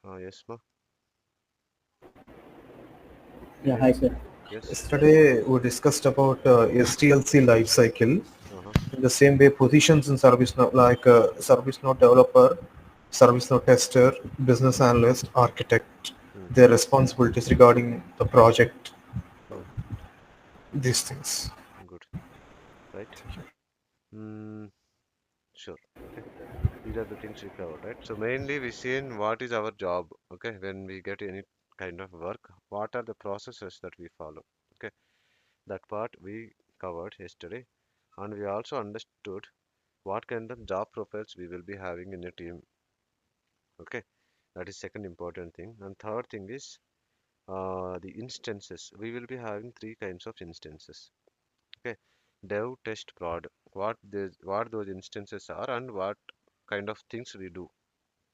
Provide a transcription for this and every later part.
Yes, ma. Yeah, Yes, hi sir. yes. Yesterday we discussed about STLC life cycle. Uh-huh. In the same way, positions in ServiceNow like ServiceNow developer, ServiceNow tester, business analyst, architect, Mm, their responsibilities regarding the project, mm, these things. good. Right. Mm, sure. Okay. These are the things we covered, right? So mainly we seen what is our job. Okay. When we get any kind of work, what are the processes that we follow? Okay. That part we covered yesterday, and we also understood what kind of job profiles we will be having in a team. Okay. That is second important thing. And third thing is the instances. We will be having three kinds of instances. Okay, dev, test, prod. What those instances are and what kind of things we do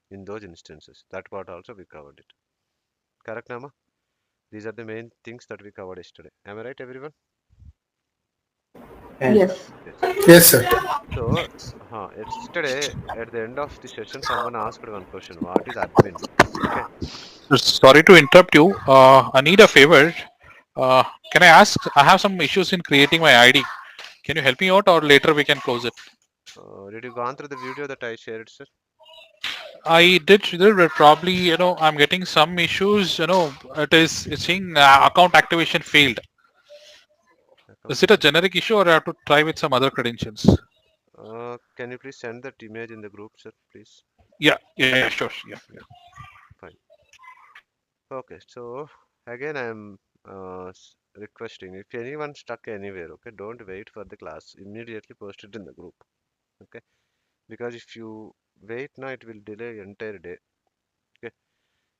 in those instances. That part also we covered it. Correct, Nama? These are the main things that we covered yesterday. Am I right, everyone? And Yes. Yes. Yes, sir. So, yesterday at the end of the session, someone asked one question. What is admin? Okay. Sorry to interrupt you. I need a favor. Uh, can I ask? I have some issues in creating my ID. Can you help me out, or later we can close it? Did you gone through the video that I shared, sir? I did, but probably I'm getting some issues. It's saying account activation failed. Is it a Account. generic issue, or I have to try with some other credentials? Can you please send that image in the group, sir, please? Yeah, sure. Yeah. Yeah, fine. Okay, so again, I'm requesting if anyone stuck anywhere, okay, don't wait for the class. Immediately post it in the group, okay? Because if you wait now, it will delay entire day. Okay,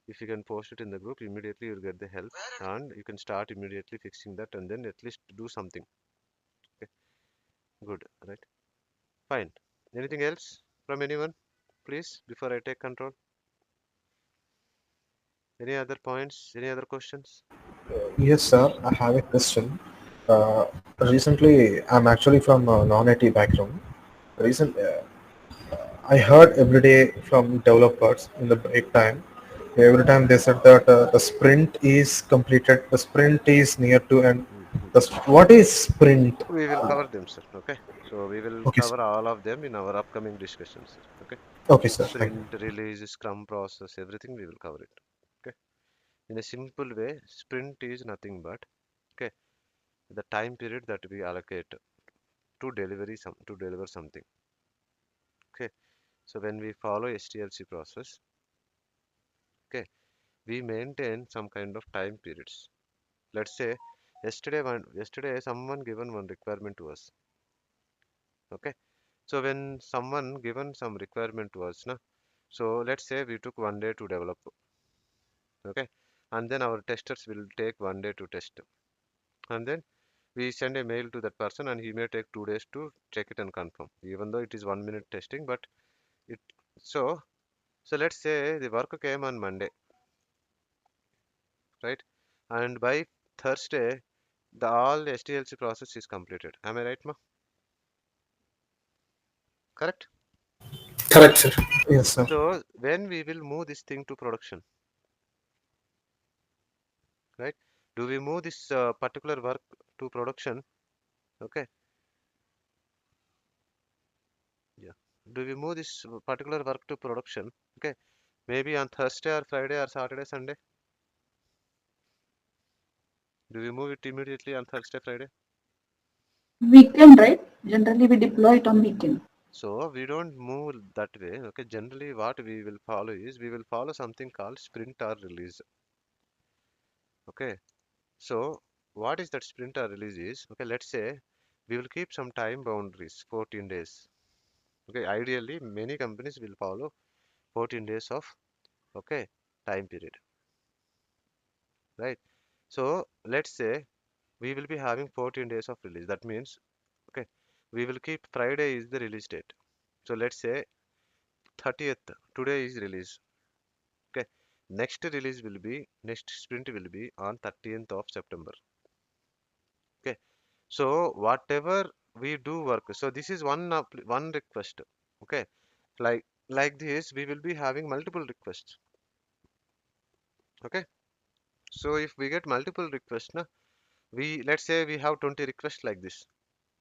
if you can post it in the group, immediately you'll get the help, and you can start immediately fixing that, and then at least do something. Okay, good, right? Fine. Anything else from anyone, please, before I take control? Any other points? Any other questions? yes, sir, I have a question. Uh, Recently, I'm actually from a non-IT background. Recent, I heard every day from developers in the break time. Every time they said that the sprint is completed, the sprint is near to end. Mhm. What is sprint? We will cover them, sir. Okay. So we will Okay, sir. cover all of them in our upcoming discussions, sir. Okay. Okay, sir. Thank you. Sprint, release, scrum process, everything we will cover it. Okay. In a simple way, sprint is nothing but okay the time period that we allocate to deliver something. Okay. So when we follow STLC process, okay, we maintain some kind of time periods. Let's say yesterday someone given one requirement to us. Okay. So when someone given some requirement to us, na, so let's say we took 1 day to develop, okay, and then our testers will take 1 day to test, and then we send a mail to that person, and he may take 2 days to check it and confirm, even though it is 1 minute testing, but it so so let's say the work came on Monday, right, and by Thursday the all STLC process is completed. Am I right, ma? Correct. Correct, sir. Yes, sir. So when we will move this thing to production, right? Do we move this particular work to production? Okay. Yeah. Do we move this particular work to production? Okay. Maybe on Thursday or Friday or Saturday, Sunday. Do we move it immediately on Thursday, Friday? Weekend, right? Generally, we deploy it on weekend. So we don't move that way. Okay. Generally, what we will follow is we will follow something called sprint or release. Okay. So what is that sprint or release is? Okay. Let's say we will keep some time boundaries, 14 days. Okay. Ideally, many companies will follow 14 days of okay time period, right? So let's say we will be having 14 days of release. That means okay, we will keep Friday is the release date. So let's say 30th today is release. Okay, next sprint will be on 30th of September. Okay, so whatever we do work, so this is one request. Okay, like this we will be having multiple requests. Okay. So if we get multiple requests, na, let's say we have 20 requests like this.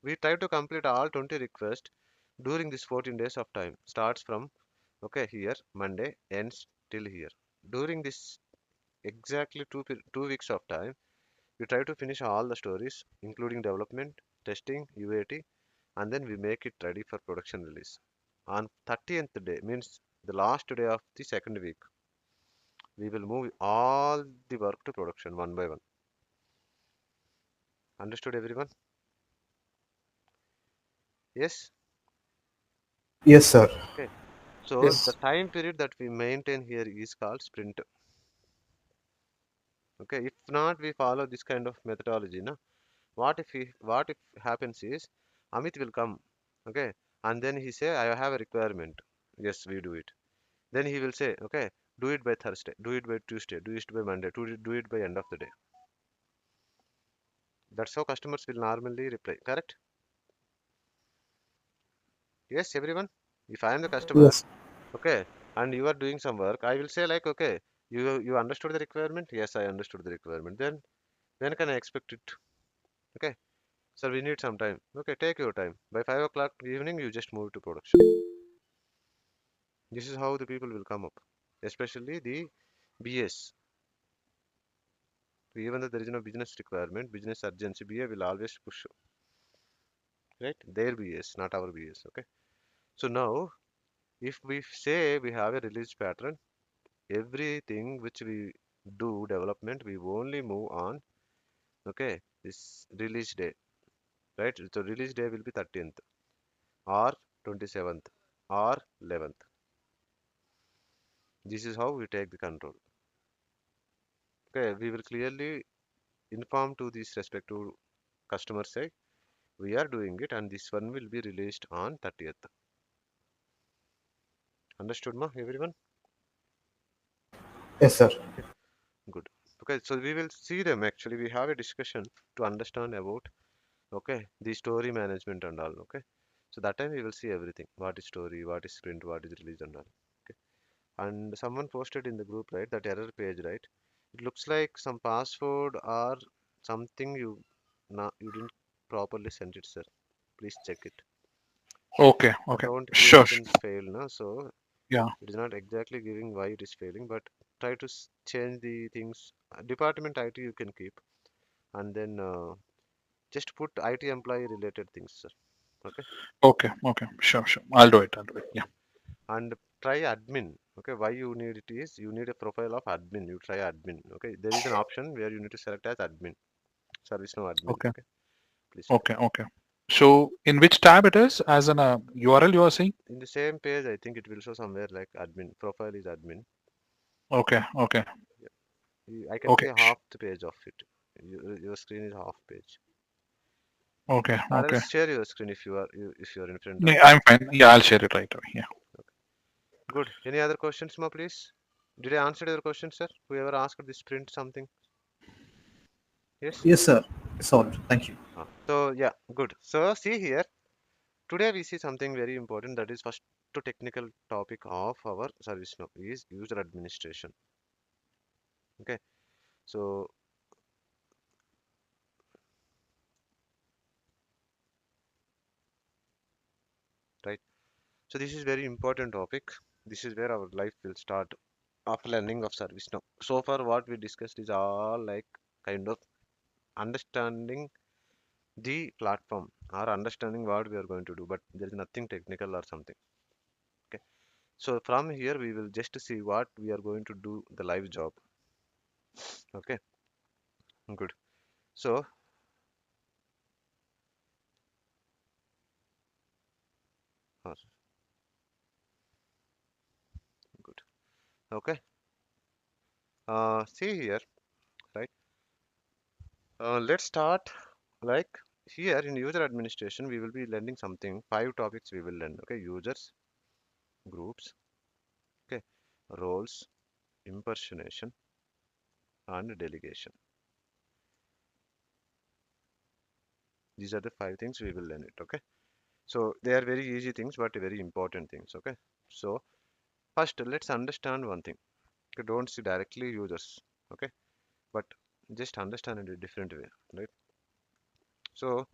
We try to complete all 20 requests during this 14 days of time. Starts from okay here Monday ends till here. During this exactly 2 weeks of time, we try to finish all the stories, including development, testing, UAT, and then we make it ready for production release. On 30th day means the last day of the second week, we will move all the work to production one by one. Understood, everyone? Yes? Yes, sir. Okay. So the Yes. time period that we maintain here is called sprint. Okay. If not, we follow this kind of methodology. No? What if happens is Amit will come. Okay. And then he say, I have a requirement. Yes, we do it. Then he will say, okay, do it by Thursday, do it by Tuesday, do it by Monday, do it by end of the day. That's how customers will normally reply. Correct? Yes, everyone. If I am the customer, Yes. okay, and you are doing some work, I will say like, okay, you understood the requirement? Yes, I understood the requirement. Then when can I expect it? Okay, sir, we need some time. Okay, take your time. By 5 o'clock evening, you just move to production. This is how the people will come up, especially the BS. Even though there is no business requirement, business urgency, BA will always push, right? Their BS, not our BS. Okay. So now, if we say we have a release pattern, everything which we do development, we only move on, okay, this release day, right? So release day will be 13th or 27th or 11th. This is how we take the control. Okay, we will clearly inform to this respective customer say we are doing it and this one will be released on 30th. Understood, ma, everyone? Yes, sir. Okay, good. Okay, so we will see them actually. We have a discussion to understand about okay the story management and all. Okay, so that time we will see everything. What is story, what is sprint, what is release and all. Okay, and someone posted in the group, right, that error page, right? It looks like some password or something you didn't properly send it, sir. Please check it. Okay, okay. Account Sure, creation sure. failed, no? So Yeah. it is not exactly giving why it is failing, but try to change the things. Department IT you can keep, and then just put IT employee related things, sir. Okay, Okay, okay. Sure, sure. I'll do it. I'll do it. Yeah. okay, and try admin. Okay, why you need it is you need a profile of admin. You try admin. Okay, there is an option where you need to select as admin, ServiceNow admin. Okay, Okay, please try. okay, okay. So in which tab it is as an URL you are saying? In the same page, I think it will show somewhere like admin. Profile is admin. Okay, okay, Yeah. I can see okay, half the page of it. Your screen is half page. okay, Or okay. else share your screen if you are in front of Yeah, it. I'm fine. Yeah, I'll share it right away. Yeah. Okay. Good. Any other questions, ma, please? Did I answer your question, sir? Whoever asked this print something? Yes? Yes, sir. Solved. Thank you. So, yeah, good. So, see here. Today we see something very important that is first to technical topic of our service now is user administration. Okay. So, right. So, this is very important topic. This is where our life will start of learning of service now. So far, what we discussed is all like kind of understanding the platform or understanding what we are going to do, but there is nothing technical or something. Okay. So from here we will just see what we are going to do the live job. Okay. Good. So uh, good. Okay. See here, right? Let's start like here in user administration we will be learning something. 5 topics we will learn. Okay. Users, groups, okay, roles, impersonation, and delegation. These are the 5 things we will learn it. Okay. So they are very easy things, but very important things. Okay. So first, let's understand one thing. Okay, don't see directly users. Okay, but just understand it a different way, right? So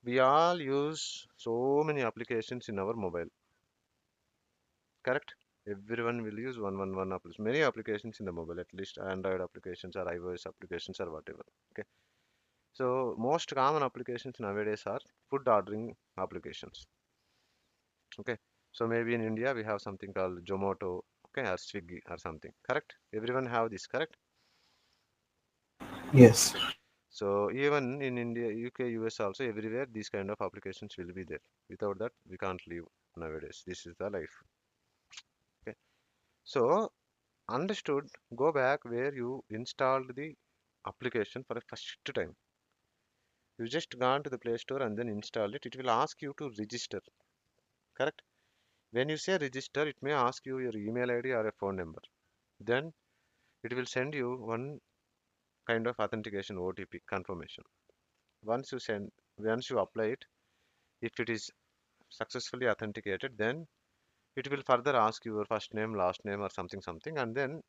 we all use so many applications in our mobile, correct? Everyone will use one application, many applications in the mobile, at least Android applications or iOS applications or whatever. Okay, so most common applications nowadays are food ordering applications. Okay, so maybe in India we have something called Zomato, okay, or Swiggy or something, correct? Everyone have this, correct? Yes. Okay. So even in India, UK, US also everywhere these kind of applications will be there. Without that, we can't live nowadays. This is the life. Okay. So understood. Go back where you installed the application for the first time. You just gone to the Play Store and then install it. It will ask you to register. Correct? When you say register, it may ask you your email ID or a phone number. Then it will send you one kind of authentication OTP confirmation. Once you apply it, if it is successfully authenticated, then it will further ask your first name, last name, or something, something, and then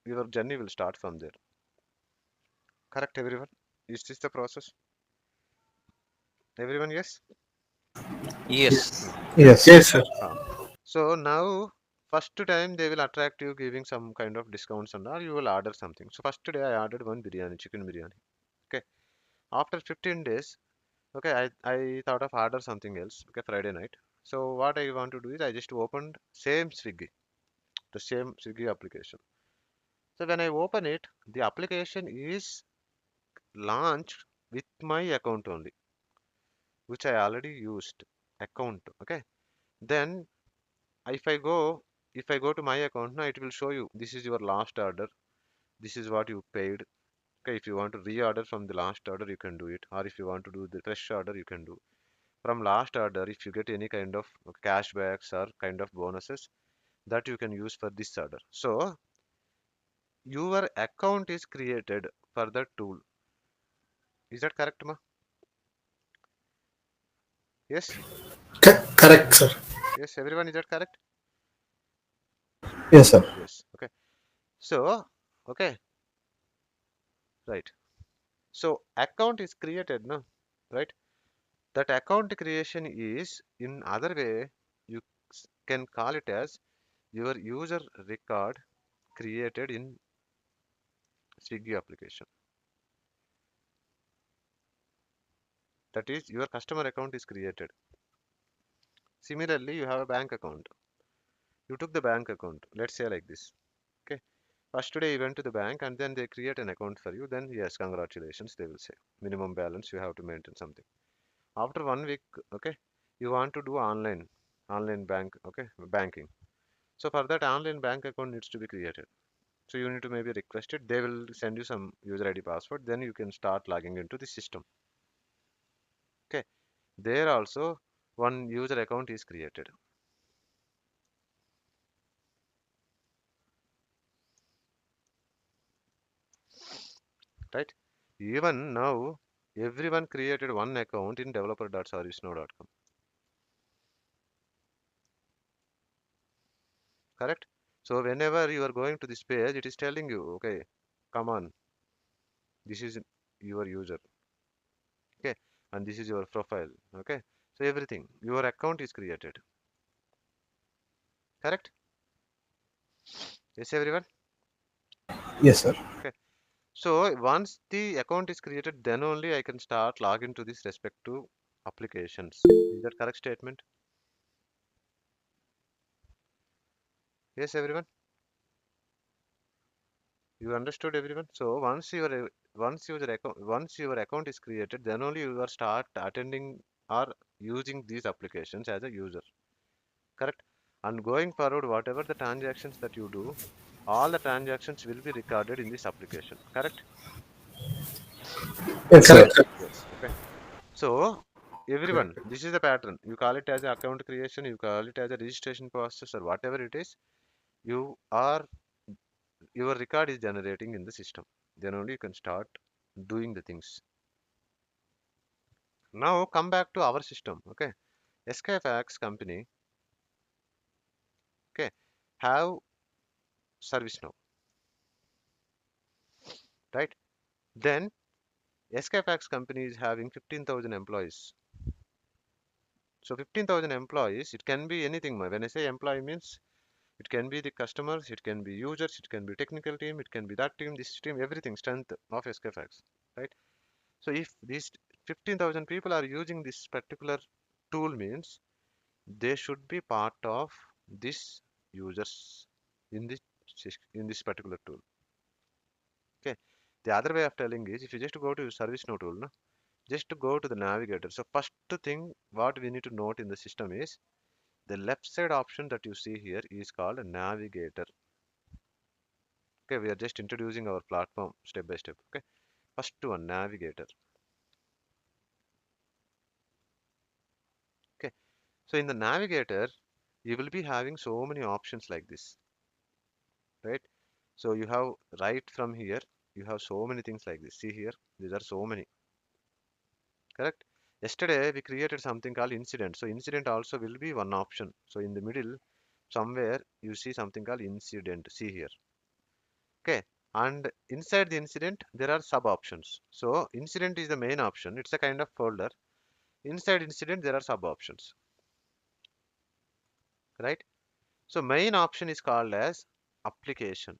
your journey will start from there. Correct, everyone? Is this the process? Everyone, yes? Yes. Hmm. Yes. Yes, sir. Ah. So now, first time they will attract you giving some kind of discounts and all, you will order something. So first day I ordered one biryani, chicken biryani. Okay. After 15 days, okay, I thought of order something else. Okay, Friday night. So what I want to do is I just opened same Swiggy, the same Swiggy application. So when I open it, the application is launched with my account only, which I already used account. Okay. Then if I go if I go to my account now, it will show you this is your last order. This is what you paid. Okay. If you want to reorder from the last order, you can do it. Or if you want to do the fresh order, you can do. From last order, if you get any kind of cashbacks or kind of bonuses, that you can use for this order. So your account is created for the tool. Is that correct, ma? Yes? Correct, sir. Yes, everyone, is that correct? Yes, sir. Yes. Okay. So, okay, right. So account is created, no? Right? That account creation is in other way you can call it as your user record created in Swiggy application. That is your customer account is created. Similarly, you have a bank account. You took the bank account. Let's say like this. Okay. First today you went to the bank and then they create an account for you. Then yes, congratulations, they will say. Minimum balance you have to maintain something. After 1 week, okay, you want to do online bank, okay, banking. So for that online bank account needs to be created. So you need to maybe request it. They will send you some user ID password. Then you can start logging into the system. Okay. There also one user account is created. Right? Even now, everyone created one account in developer.servicenow.com. Correct? So whenever you are going to this page, it is telling you, okay, come on, this is your user, okay, and this is your profile, okay. So everything, your account is created. Correct? Yes, everyone. Yes, sir. Okay. So once the account is created, then only I can start login to this respective applications. Is that correct statement? Yes, everyone. You understood, everyone. So once your account is created, then only you are start attending or using these applications as a user. Correct? And going forward, whatever the transactions that you do, all the transactions will be recorded in this application. Correct? Yes, sir. Correct, sir. Yes. Okay. So everyone, this is the pattern. You call it as a account creation, you call it as a registration process or whatever it is, you are your record is generating in the system. Then only you can start doing the things. Now come back to our system. Okay. SKFacts company, okay, have ServiceNow. right? Then SKFacts company is having 15,000 employees. So 15,000 employees, it can be anything. When I say employee means it can be the customers, it can be users, it can be technical team, it can be that team, this team, everything, strength of SKFacts, right? So if these 15,000 people are using this particular tool means they should be part of this users in this in this particular tool. Okay. The other way of telling is if you just go to ServiceNow tool, no, just to go to the navigator. So first thing what we need to note in the system is the left side option that you see here is called a navigator. Okay, we are just introducing our platform step by step. Okay, first one, navigator. Okay, so in the navigator you will be having so many options like this, right? So you have right from here you have so many things like this. See here, these are so many, correct? Yesterday we created something called incident. So incident also will be one option. So in the middle somewhere you see something called incident. See here. Okay. And inside the incident there are sub options. So incident is the main option. It's a kind of folder. Inside incident there are sub options. Right? So main option is called as application.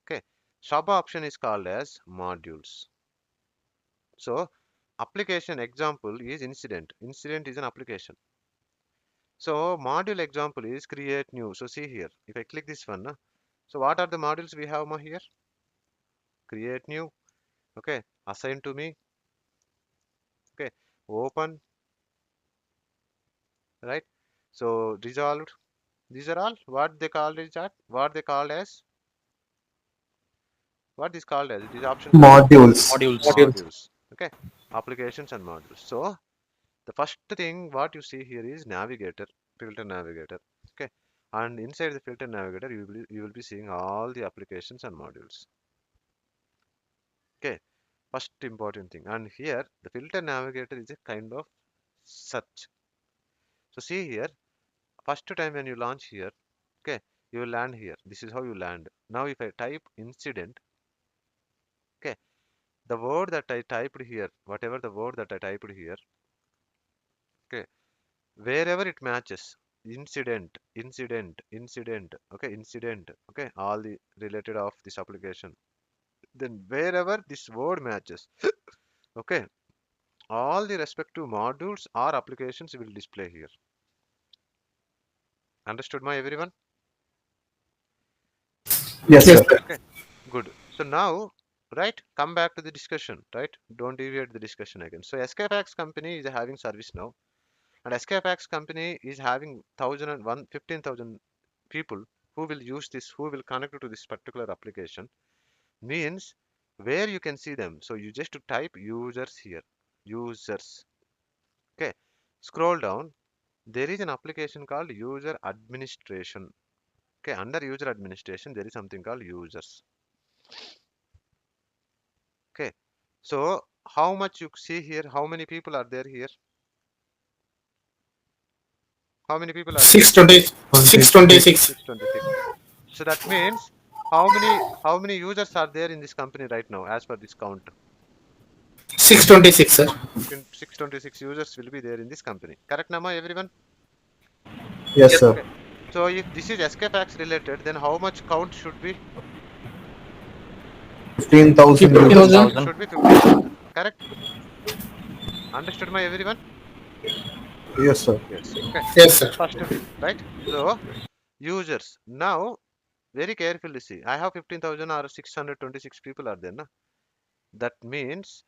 Okay. Sub option is called as modules. So application example is incident. Incident is an application. So module example is create new. So see here, if I click this one, so what are the modules we have here? Create new, okay, assign to me, okay, open, right? So resolved. These are all what they called is that what they called as what is called as these options are called Modules. Modules. modules. Okay, applications and modules. So the first thing what you see here is navigator, filter navigator. Okay, and inside the filter navigator you will be seeing all the applications and modules. Okay, first important thing. And here the filter navigator is a kind of search. So see here, first time when you launch here, okay, you will land here. This is how you land. Now if I type incident, okay, the word that I typed here, whatever the word that I typed here, okay, wherever it matches, incident, incident, incident, okay, incident, okay, all the related of this application. Then wherever this word matches, okay, all the respective modules or applications will display here. Understood my everyone? Yes, Yes, sir. sir. Okay, good. So now, right, come back to the discussion, right? Don't deviate the discussion again. So SKFacts company is having ServiceNow, and SKFacts company is having 15,000 people who will use this, who will connect to this particular application. Means where you can see them. So you just to type users here, users. Okay, scroll down. There is an application called user administration. Okay, under user administration, there is something called users. Okay, so how much you see here? How many people are there here? How many people are there? 620, 626. 626. So that means how many users are there in this company right now as per this count? 626, sir. 626 users will be there in this company. Correct, Nama, everyone? Yes, sir. Okay. So if this is SKFacts related, then how much count should be? 15,000 users. 50,000. Should be 15,000. Correct? Understood, my everyone? Yes, sir. Yes. Okay. Yes, sir. First thing, right? So users. Now very carefully see. I have 15,000 or 626 people are there, na? That means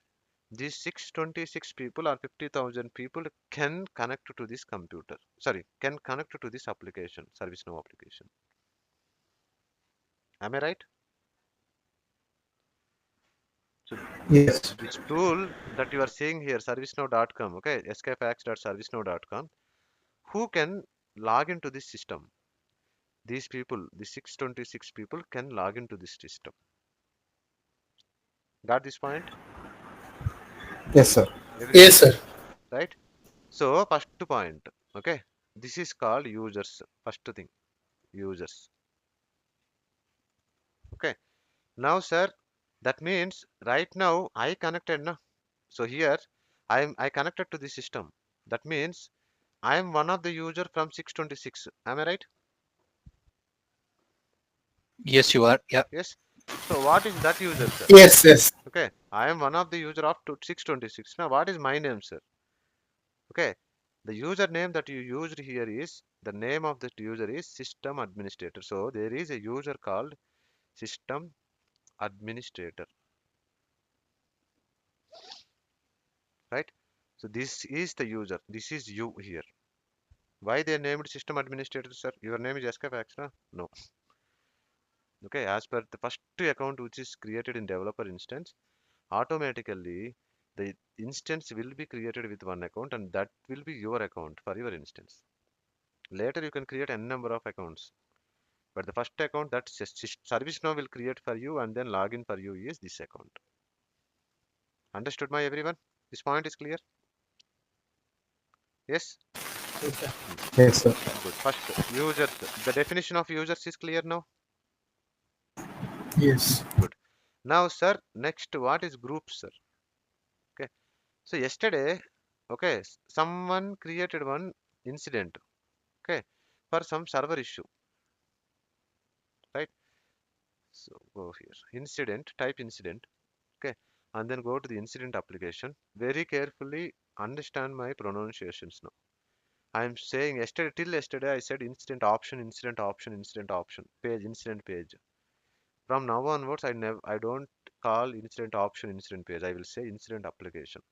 these 626 people or 50,000 people can connect to this computer. Sorry, can connect to this application, ServiceNow application. Am I right? So Yes. this tool that you are seeing here, ServiceNow.com, okay, skfacts.servicenow.com, who can log into this system? These people, the 626 people can log into this system. Got this point? Yes, sir. Everyone, Yes, sir. right? So first point, okay, this is called users. First thing, users. Okay. Now, sir, that means right now I connected now. So here I connected to the system. That means I am one of the user from 626. Am I right? Yes, you are. Yeah. Yes. So what is that user, sir? Yes, yes. Okay. I am one of the user of 626. Now what is my name, sir? Okay. The username that you used here is the name of that user is system administrator. So there is a user called system administrator, right? So this is the user. This is you here. Why they named system administrator, sir? Your name is SKFacts, no? No. Okay, as per the first account which is created in developer instance, automatically the instance will be created with one account and that will be your account for your instance. Later you can create n number of accounts, but the first account that ServiceNow will create for you and then login for you is this account. Understood, my everyone? This point is clear? Yes? Hmm. Yes, sir. Good. First, users. The definition of users is clear now? Yes. Good. Now, sir, next, what is groups, sir? Okay. So yesterday, okay, someone created one incident, okay, for some server issue, right? So go here, incident, type incident, okay, and then go to the incident application. Very carefully understand my pronunciations now. I am saying yesterday, till yesterday, I said incident option, incident option, incident option, page, incident page. From now onwards, I don't call incident option, incident page. I will say incident application.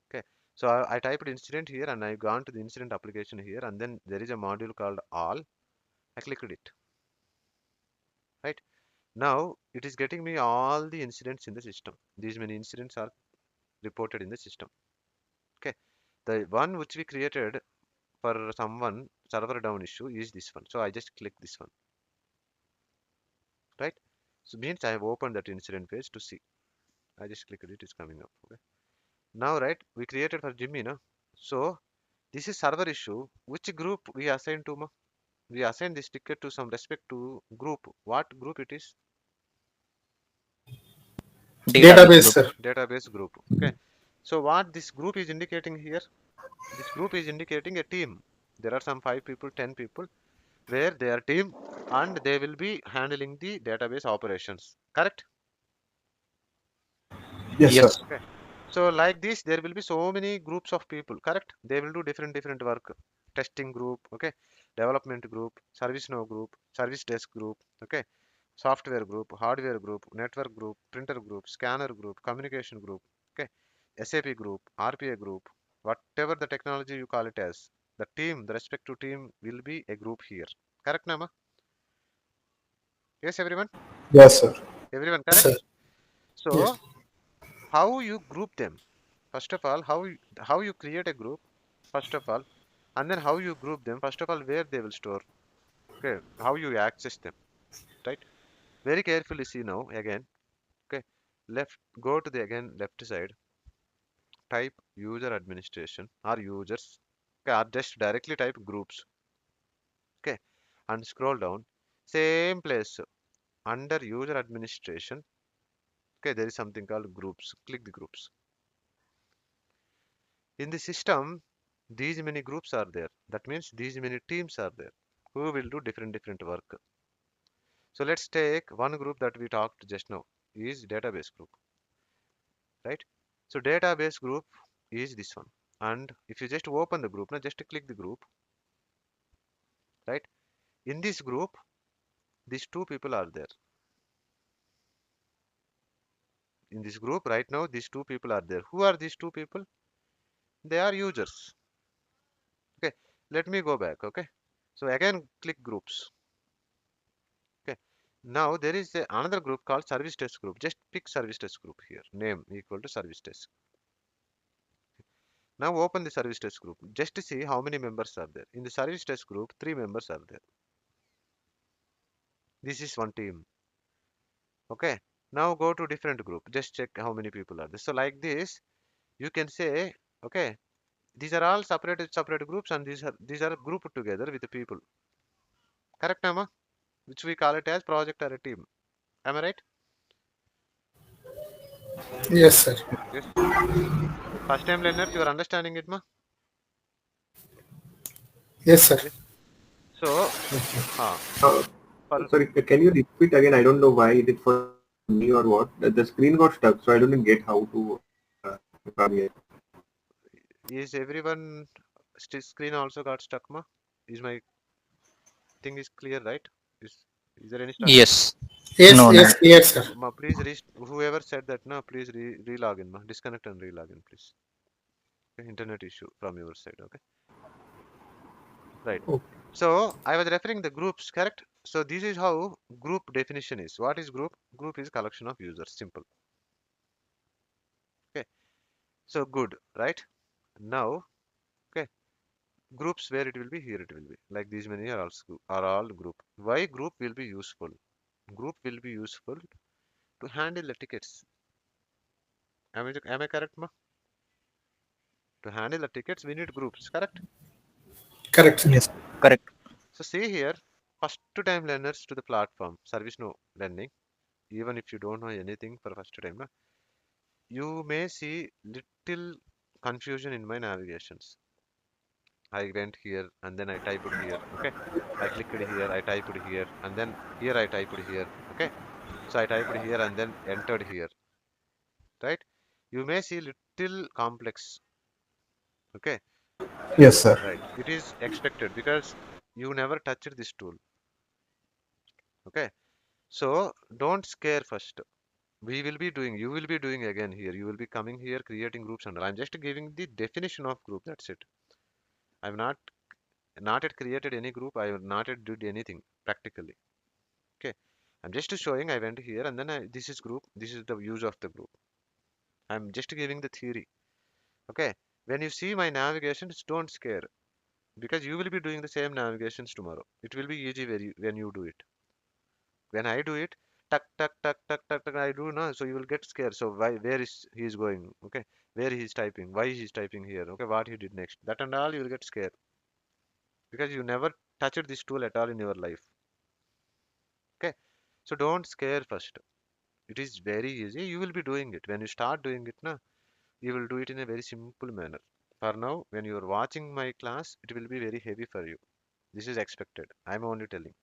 Okay, so I typed incident here and I gone to the incident application here, and then there is a module called all. I clicked it. Right now, it is getting me all the incidents in the system. These many incidents are reported in the system. Okay, the one which we created for someone server down issue is this one. So I just click this one. Right. So means I have opened that incident page to see. I just clicked it. It's coming up. Okay. Now, right, we created for Jimmy, no? So this is server issue. Which group we assign to? Ma? We assign this ticket to some respect to group. What group it is? Database Database, group. sir. Database group. Okay. So what this group is indicating here? This group is indicating a team. There are some 5 people, 10 people, where they are team and they will be handling the database operations. Correct? Yes, sir. Yes. Okay. So like this, there will be so many groups of people. Correct? They will do different work. Testing group. Okay. Development group. ServiceNow group. Service desk group. Okay. Software group, hardware group, network group, printer group, scanner group, communication group, okay, SAP group, RPA group, whatever the technology you call it as, the team, the respective team will be a group here. Correct, Nama? Yes, everyone? Yes, sir. Everyone Yes, correct? sir. Yes. So, how you group them? First of all, how you create a group, first of all, and then how you group them, first of all, where they will store, okay, how you access them, right? Very carefully see now again, okay, left, go to the again left side, type user administration or users, okay, or just directly type groups, okay, and scroll down, same place under user administration, okay, there is something called groups. Click the groups. In the system, these many groups are there. That means these many teams are there who will do different work. So let's take one group that we talked just now is database group, right? So database group is this one, and if you just open the group now, just click the group, right? In this group, these two people are there. In this group right now, these two people are there. Who are these two people? They are users. Okay, let me go back. Okay, so again click groups. Okay, now there is another group called service desk group. Just pick service desk group here, name equal to service desk. Now open the service desk group just to see how many members are there. In the service desk group, 3 members are there. This is one team. Okay, now go to different group, just check how many people are there. So like this you can say, okay, these are all separate groups and these are grouped together with the people. Correct, Nama? which we call it as project or a team. Am I right? Yes, sir. Yes. First time learners, you are understanding it, ma? Yes, sir. Yes. So, huh, Uh, for sorry, can you repeat again? I don't know why it is for me or what. The screen got stuck, so I don't get how to come here. is everyone screen also got stuck, ma? Is my thing is clear, right? Is there any stuck? Yes. Yes, No, no. yes, yes, sir. Ma, please whoever said that, na, please re-log in, ma. Disconnect and re-log in, please. Okay, internet issue from your side, okay? Right. Okay. So I was referring the groups, correct? So this is how group definition is. What is group? Group is collection of users. Simple. Okay. So good, right? Now, okay, groups where it will be, here it will be. Like these many are all group. Why group will be useful? Group will be useful to handle the tickets. Am I correct, ma? To handle the tickets, we need groups, correct? Correct, sir. Yes. Correct. So see here, first time learners to the platform, ServiceNow learning. Even if you don't know anything for first time, na, you may see little confusion in my navigations. I went here and then I typed here. Okay. I clicked here, I typed here, and then here I typed here. Okay. So I typed here and then entered here. Right. You may see little complex. Okay. Yes, sir. Right. It is expected because you never touched this tool. Okay. So don't scare first. We will be doing, you will be doing again here. You will be coming here, creating groups, and I'm just giving the definition of group. That's it. I've not yet created any group. I have not yet did anything practically. Okay. I'm just showing I went here and then this is group. This is the use of the group. I'm just giving the theory. Okay. When you see my navigations, don't scare because you will be doing the same navigations tomorrow. It will be easy when you do it. When I do it, tuck, tuck, tuck, tuck, tuck, tuck, I do no. So you will get scared. So where is he is going? Okay. Where he is typing? Why he is typing here? Okay. What he did next? That and all you will get scared because you never touched this tool at all in your life. Okay. So don't scare first. It is very easy. You will be doing it. When you start doing it, na, you will do it in a very simple manner. For now, when you are watching my class, it will be very heavy for you. This is expected. I'm only telling.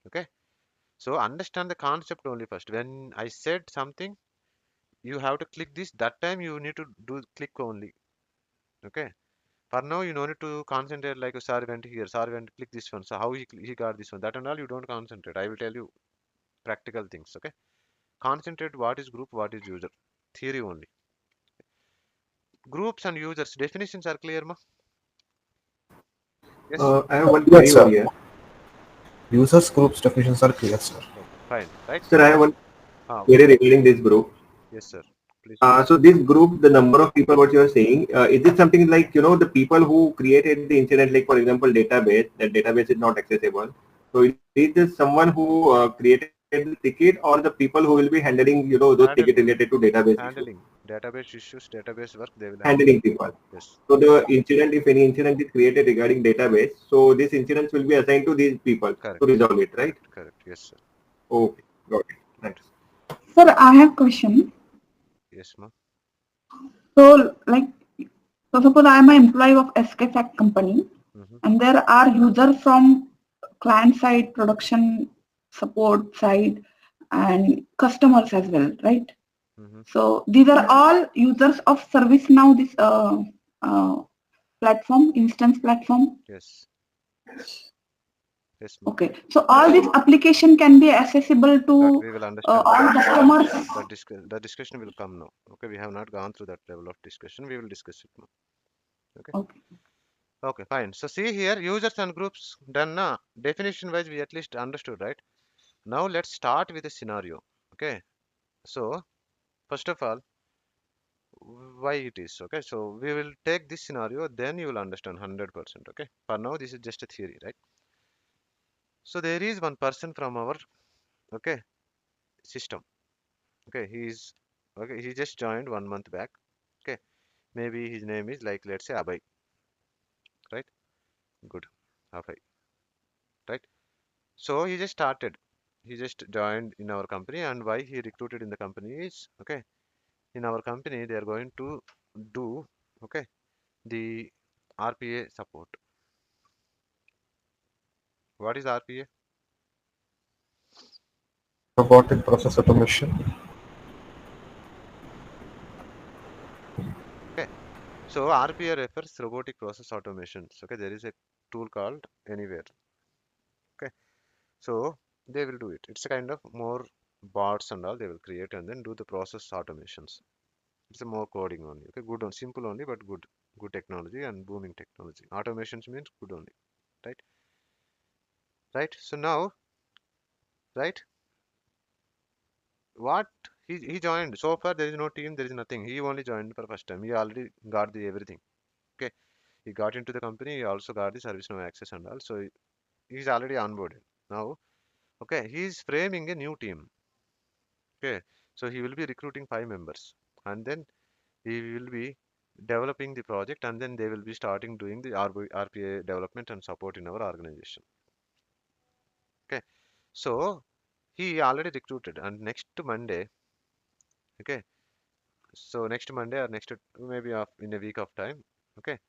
Okay. So understand the concept only first. When I said something, you have to click this. That time you need to do click only. Okay. For now, you don't need to concentrate like a sir went here, sir went click this one. So how he got this one. That and all you don't concentrate. I will tell you practical things. Okay. Concentrate what is group, what is user. Theory only. Groups and users definitions are clear, ma? Yes. I have one Yes, query over sir. here. Users groups definitions are clear, sir. Okay, fine, right? Sir, I have one Okay. query regarding this group. Yes, sir. Please go ahead. So this group, the number of people, what you are saying, is it something like, the people who created the incident, like for example, database, that database is not accessible. So is it someone who created the ticket or the people who will be handling, those tickets Handling, related to database issues? handling database issues, database work, they will handle. Handling people. Yes, So the incident, if any incident is created regarding database, so this incidents will be assigned to these people correct, to resolve it, right? correct, correct. Yes, sir. Okay, got it. Good. Thanks. Sir, I have question. Yes, ma. So, like, so suppose I am an employee of SKFacts company, Mm-hmm, and there are users from client side, production support side, and customers as well, right? mm-hmm. So these are all users of ServiceNow, this uh, platform, instance platform. Yes, yes, ma. Okay. So all this application can be accessible That to we will understand that. all customers. The discussion will come now. Okay, we have not gone through that level of discussion. We will discuss it now. Okay. Okay. Okay, fine. So see here, users and groups done na. Definition wise, we at least understood, right? Now let's start with a scenario. Okay. So first of all, why it is okay, so we will take this scenario, then you will understand 100%. Okay, for now this is just a theory, right? So there is one person from our, okay, system. Okay, he just joined 1 month back. Okay, maybe his name is like, let's say, Abhay, right? Good. Abhay, right? So he just started. He just joined in our company, and why he recruited in the company is okay. In our company, they are going to do okay the RPA support. What is RPA? Robotic process automation. Okay. So RPA refers robotic process automations. Okay, there is a tool called Anywhere. Okay, so they will do it. It's a kind of more bots and all they will create and then do the process automations. It's a more coding only. Okay, good on simple only, but good technology and booming technology. Automations means good only, right? Right. So now, right, what he joined. So far there is no team, there is nothing. He only joined for first time. He already got the everything. Okay, he got into the company. He also got the ServiceNow access and all. So he's already onboarded. Now, okay, he's framing a new team. Okay, so he will be recruiting 5 members, and then he will be developing the project, and then they will be starting doing the RPA development and support in our organization. Okay, so he already recruited, and next Monday, okay, so next Monday or next maybe in a week of time, okay,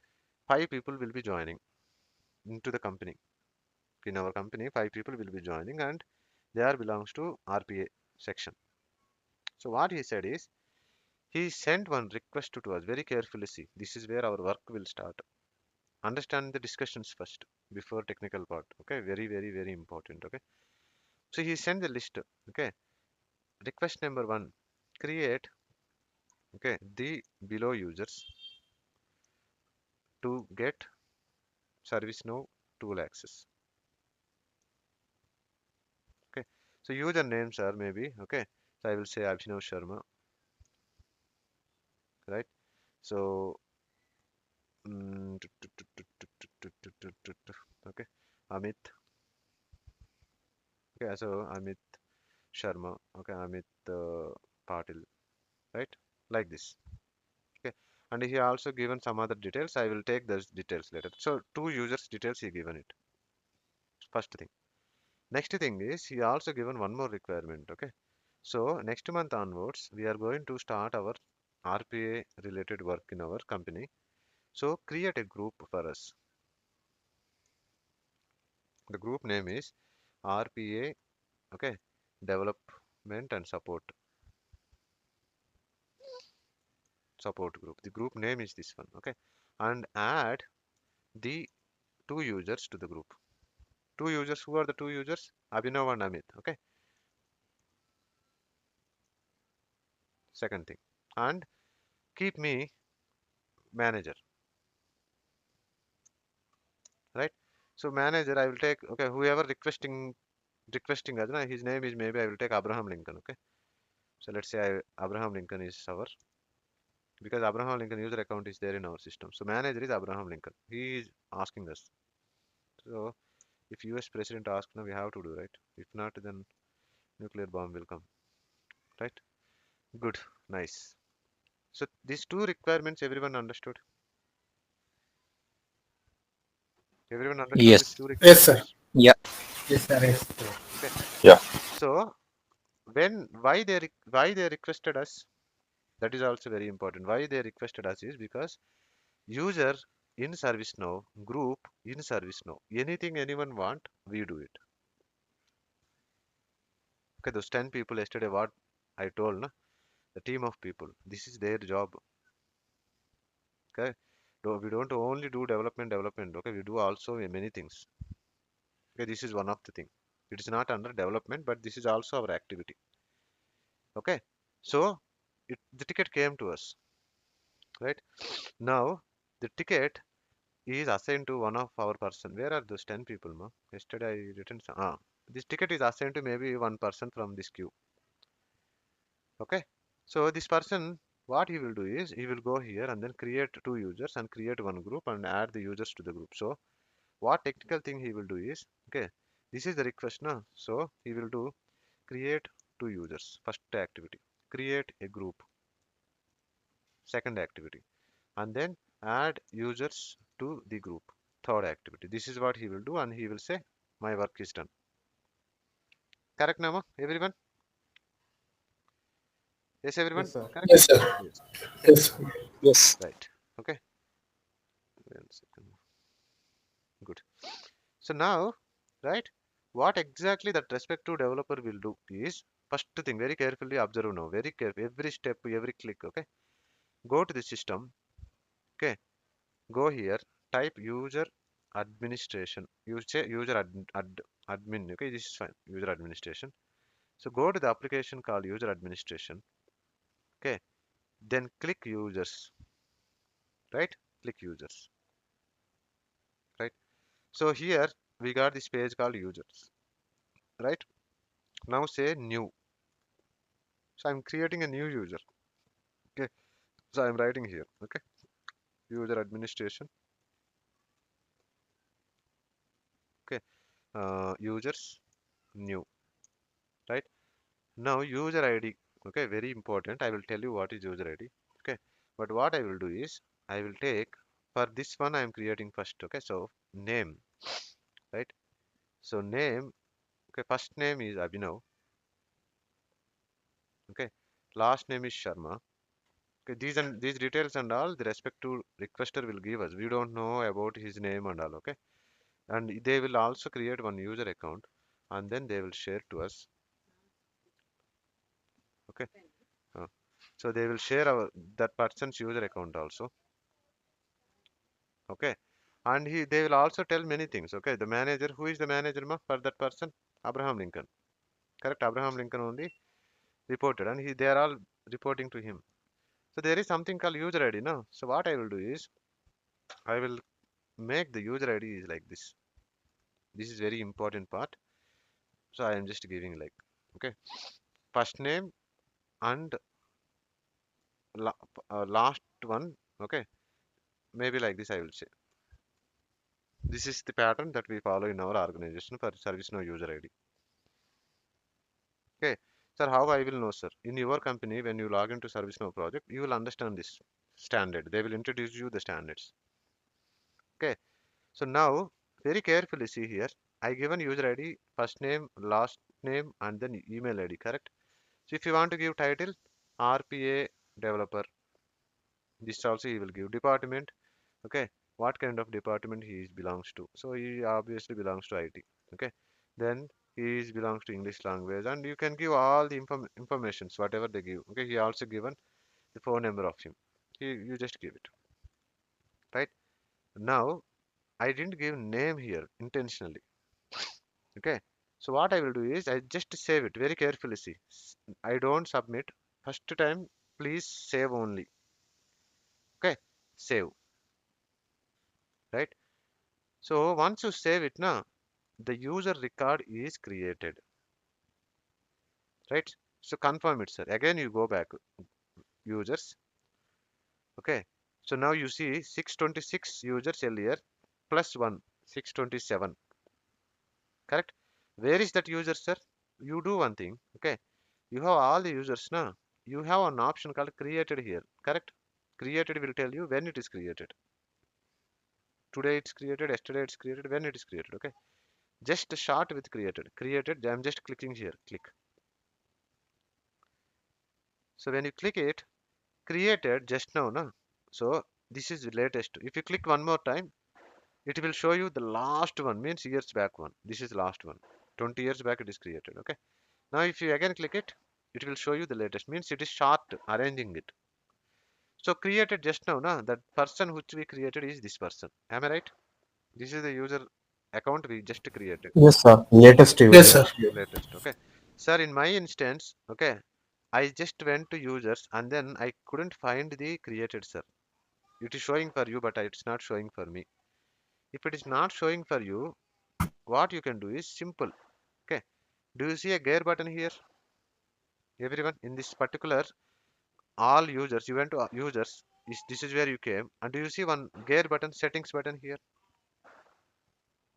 5 people will be joining into the company. In our company, 5 people will be joining, and they are belongs to RPA section. So what he said is he sent one request to us very carefully. See, this is where our work will start. Understand the discussions first before technical part. Okay, very important. Okay, so he sent the list. Okay, request number one, create okay the below users to get ServiceNow tool access. Okay, so user names are maybe okay. So I will say Abhinav Sharma, right? So okay, Amit. Okay, so Amit Sharma. Okay, Amit Patil, right? Like this. Okay, and he also given some other details. I will take those details later. So two users details he given it. First thing. Next thing is he also given one more requirement. Okay, so next month onwards we are going to start our RPA related work in our company. So create a group for us. The group name is RPA. Okay, development and support group. The group name is this one. Okay, and add the two users to the group. Two users. Who are the two users? Abhinav and Amit. Okay. Second thing. And keep me manager. Right. So manager, I will take okay. Whoever requesting us, his name is maybe I will take Abraham Lincoln. Okay. So let's say Abraham Lincoln is our because Abraham Lincoln user account is there in our system. So manager is Abraham Lincoln. He is asking us. So if US president asks, now we have to do right. If not, then nuclear bomb will come. Right. Good. Nice. So these two requirements everyone understood. Everyone understood these Yes. two Yes, sir. requirements. Yeah. Yes, sir. Yes. Okay. Yeah. So when why they requested us, that is also very important. Why they requested us is because user in ServiceNow, group in ServiceNow, anything anyone want, we do it. Okay, those 10 people yesterday, what I told, na, the team of people, this is their job. Okay, we don't only do development. Okay, we do also many things. Okay, this is one of the thing. It is not under development, but this is also our activity. Okay, so the ticket came to us, right? Now the ticket is assigned to one of our person. Where are those 10 people, ma? Yesterday I written this ticket is assigned to maybe one person from this queue. Okay, so this person, what he will do is he will go here and then create two users and create one group and add the users to the group. So what technical thing he will do is okay, this is the request now. So he will do create two users. First activity, create a group. Second activity, and then add users to the group. Third activity, this is what he will do and he will say my work is done. Correct, Nama? Everyone? Yes, everyone? Yes, sir. Correct? Yes, sir. Yes. Okay. Yes. Yes. Right. Okay. 1 second. Good. So now, right, what exactly that respective developer will do is first thing, very carefully observe now, very careful, every step, every click. Okay. Go to the system. Okay. Go here. Type user administration. You say user admin. Okay. This is fine. User administration. So go to the application called user administration. Okay. Then click users. Right. Click users. Right. So here we got this page called users. Right. Now say new. So I'm creating a new user. Okay. So I'm writing here. Okay. User administration. Okay. Users new. Right. Now user ID. Okay. Very important. I will tell you what is user ID. Okay. But what I will do is I will take for this one I am creating first. Okay. So name. Right. So name. Okay. First name is Abhinav. Okay. Last name is Sharma. Okay. These details and all the respective requester will give us. We don't know about his name and all. Okay. And they will also create one user account and then they will share to us. Okay. uh, so they will share our that person's user account also. Okay. And they will also tell many things. Okay. The manager, who is the manager for that person? Abraham Lincoln. Correct. Abraham Lincoln only reported and they are all reporting to him. So there is something called user ID now. So what I will do is I will make the user ID is like this. This is very important part. So I am just giving like, okay, first name and last one. Okay. Maybe like this I will say. This is the pattern that we follow in our organization for ServiceNow user ID. Okay. Sir, how I will know, sir? In your company, when you log into ServiceNow project, you will understand this standard. They will introduce you the standards. Okay. So now, very carefully see here. I given user ID, first name, last name, and then email ID, correct? So if you want to give title, RPA developer, this also he will give department. Okay, what kind of department he belongs to? So he obviously belongs to IT. Okay, then he belongs to English language, and you can give all the informations whatever they give. Okay, he also given the phone number of him. You just give it. Right now, I didn't give name here intentionally. Okay, so what I will do is I just save it very carefully. See, I don't submit first time. Please save only. Okay, save. Right. So once you save it now, the user record is created, right? So confirm it, sir. Again, you go back, users. Okay. So now you see 626 users earlier plus 1, 627. Correct? Where is that user, sir? You do one thing. Okay. You have all the users now. You have an option called created here. Correct? Created will tell you when it is created. Today it's created, yesterday it's created, when it is created. Okay. Just short with created. Created, I'm just clicking here. Click. So when you click it, created just now, no? So this is the latest. If you click one more time, it will show you the last one, means years back one. This is the last one. 20 years back it is created. Okay. Now if you again click it, it will show you the latest, means it is short arranging it. So created just now, no? That person which we created is this person. Am I right? This is the user account we just created. Yes, sir. Latest Yes, user. sir. Latest. Okay. Sir, in my instance, okay, I just went to users and then I couldn't find the created, sir. It is showing for you, but it's not showing for me. If it is not showing for you, what you can do is simple. Okay. Do you see a gear button here? Everyone in this particular, all users, you went to users, this is where you came. And do you see one gear button, settings button here?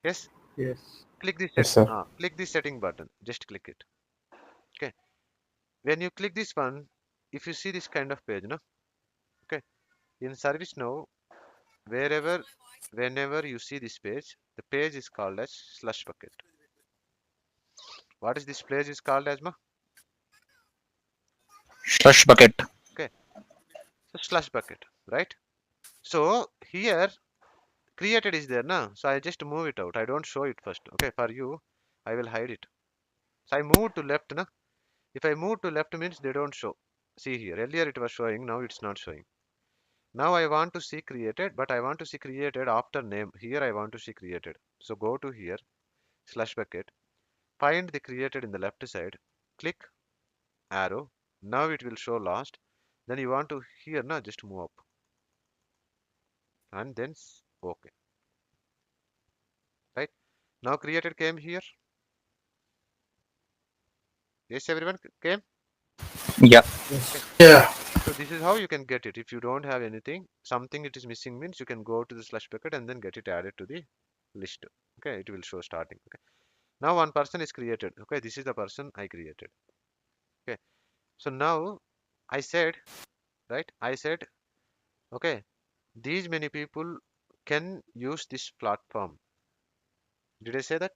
Yes. Yes. Click this Yes, set. sir. Click this setting button. Just click it. Okay. When you click this one, if you see this kind of page, no? Okay. In ServiceNow, wherever, whenever you see this page, the page is called as slush bucket. What is this place is called as ma? Slush bucket. Okay, so slush bucket, right? So here created is there na, so I just move it out. I don't show it first. Okay, for you, I will hide it. So I move to left na. If I move to left means they don't show. See here, earlier it was showing, now it's not showing. Now I want to see created, but I want to see created after name. Here I want to see created. So go to here, slush bucket, find the created in the left side, click arrow. Now it will show last. Then you want to here na, just move up and then okay, right? Now created came here. Yes, everyone came. Yeah. Okay. Yeah. So this is how you can get it. If you don't have anything, something it is missing means you can go to the slush bucket and then get it added to the list. Okay, it will show starting. Okay. Now one person is created. Okay, this is the person I created. Okay. So now I said, right? I said, okay, these many people can use this platform. Did I say that?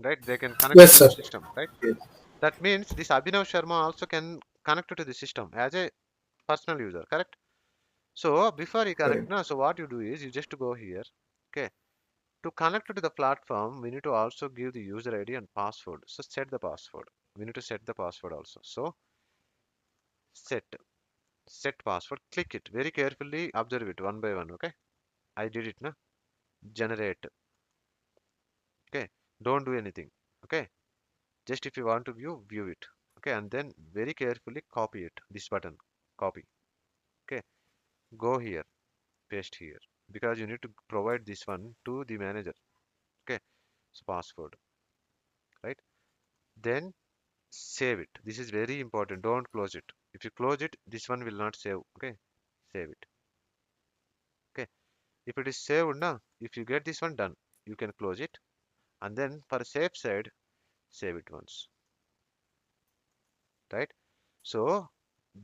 Right? They can connect Yes, to the sir. system, right? Yes. That means this Abhinav Sharma also can connect to the system as a personal user, correct? So before you connect, Correct. no, so what you do is you just go here. Okay. To connect to the platform, we need to also give the user ID and password. So set the password. We need to set the password also. So set, set password. Click it very carefully. Observe it one by one. Okay. I did it now. Generate. Okay. Don't do anything. Okay. Just if you want to view, view it. Okay. And then very carefully copy it. This button. Copy. Okay. Go here. Paste here. Because you need to provide this one to the manager. Okay. So password. Right. Then save it. This is very important. Don't close it. If you close it, this one will not save. Okay. Save it. Okay. If it is saved now, if you get this one done, you can close it. And then for safe side, save it once. Right. So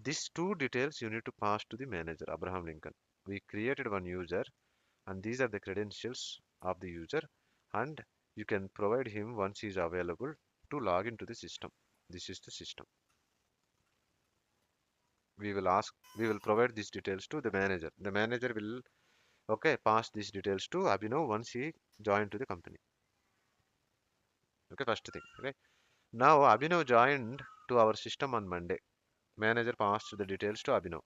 these two details you need to pass to the manager, Abraham Lincoln. We created one user and these are the credentials of the user and you can provide him once he is available to log into the system. This is the system. We will provide these details to the manager. The manager will, okay, pass these details to Abhinav once he joined to the company. Okay, first thing. Okay. Now Abhinav joined to our system on Monday. Manager passed the details to Abhinav.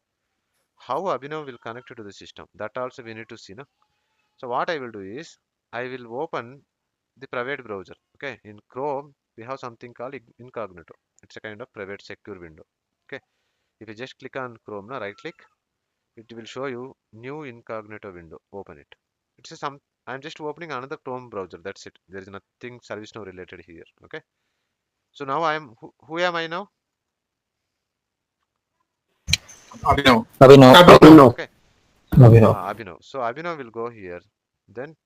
How Abhinav will connect to the system? That also we need to see. No? So what I will do is I will open the private browser. Okay. In Chrome, we have something called incognito. It's a kind of private secure window. Okay. If you just click on Chrome, no, right click, it will show you new incognito window. Open it. It's a some. I'm just opening another Chrome browser. That's it. There is nothing ServiceNow related here. Okay. So now I am. Who am I now? Abhinav. Abhinav. Abhinav. Okay. Abhinav. Abhinav. So Abhinav will go here. Then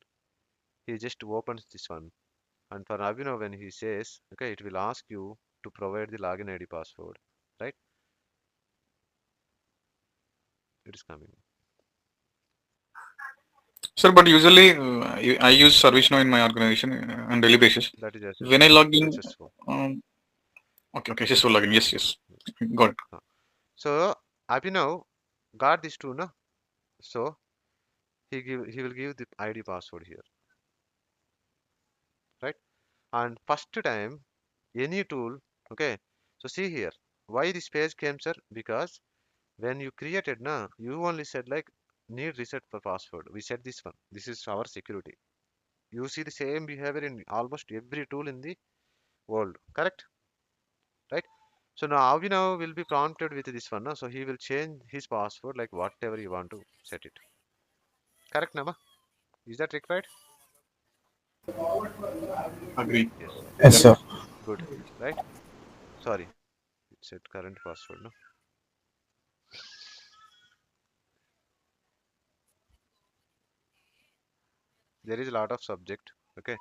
he just opens this one. And for Abhinav, when he says, okay, it will ask you to provide the login ID password. Right? It is coming. Sir, but usually I use ServiceNow in my organization on daily basis. That is When I SSO. log in, SSO. um, okay, SSO login. Yes, yes. Got it. So Abhinav got this too, no? So he will give the ID password here. Right? And first time any tool, okay, so see here why this page came, sir, because when you created na you only said like need reset for password. We said this one, this is our security. You see the same behavior in almost every tool in the world, correct? Right? So now Avinav will be prompted with this one, so he will change his password like whatever you want to set it, correct, Nama? Is that required? Agree. Yes. Yes, Yeah. sir. Good. Right? Sorry, it said current password, no? There is a lot of subject, okay,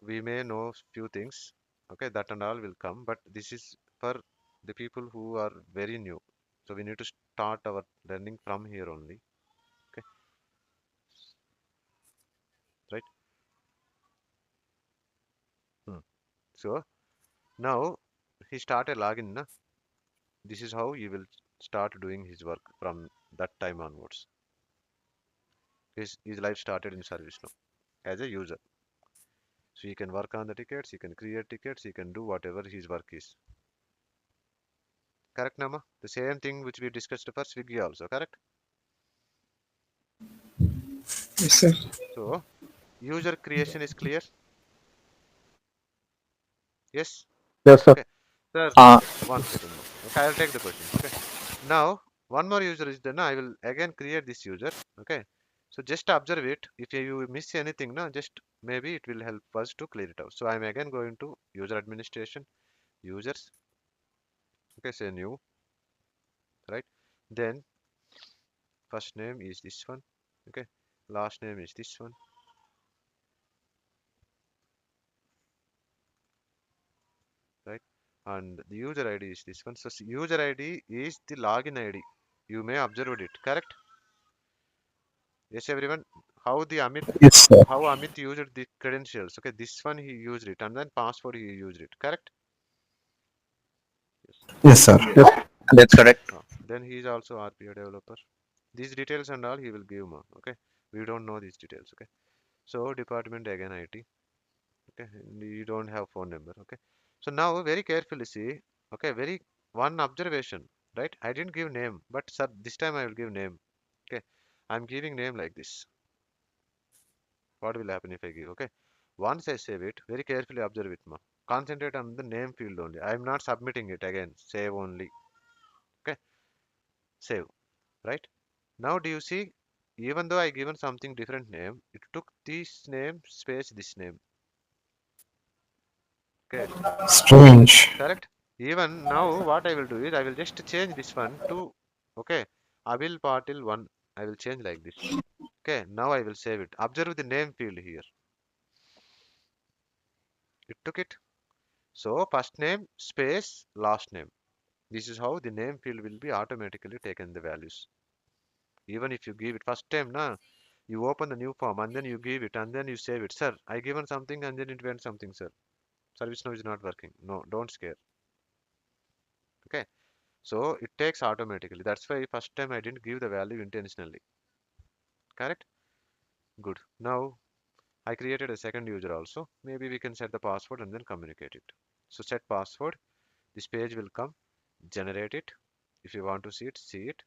we may know few things, okay, that and all will come, but this is for the people who are very new, so we need to start our learning from here only. Okay, right. Hmm. So now he started login. Na? This is how he will start doing his work from that time onwards. His life started in ServiceNow as a user. So he can work on the tickets, he can create tickets, he can do whatever his work is. Correct, Nama? The same thing which we discussed for Swiggy also, correct? Yes, sir. So user creation is clear? Yes? Yes, sir. Okay. Sir, Uh, one second more. Okay, I'll take the questions. Okay. Now, one more user is there. Now, I will again create this user. Okay. So just observe it. If you miss anything, now just maybe it will help us to clear it out. So I'm again going to user administration, users. Okay, say new, right? Then first name is this one. Okay. Last name is this one, right? And the user ID is this one. So user ID is the login ID. You may observe it, correct? Yes, everyone. How the Amit Yes, sir. how Amit used the credentials. Okay, this one he used it, and then password he used it. Correct? Yes. Yes, sir. yes, that's correct. Then he is also RPA developer. These details and all he will give me. Okay, we don't know these details. Okay, so department again IT. Okay, and you don't have phone number. Okay, so now very carefully see. Okay, very one observation. Right, I didn't give name, but sir, this time I will give name. Okay, I'm giving name like this. What will happen if I give? Okay, once I save it, very carefully observe it, ma. Concentrate on the name field only. I am not submitting it again. Save only. Okay, save. Right now, do you see? Even though I given something different name, it took this name space this name. Okay, Strange. correct. Even now, what I will do is I will just change this one to okay. Abil Patil one. I will change like this. Okay, now I will save it. Observe the name field here. It took it. So first name space last name. This is how the name field will be automatically taken the values. Even if you give it first time, na, you open the new form and then you give it and then you save it. Sir, I given something and then it went something, sir. ServiceNow is not working. No, don't scare. Okay. So it takes automatically. That's why first time I didn't give the value intentionally. Correct? Good. Now I created a second user also. Maybe we can set the password and then communicate it. So set password. This page will come. Generate it. If you want to see it, see it.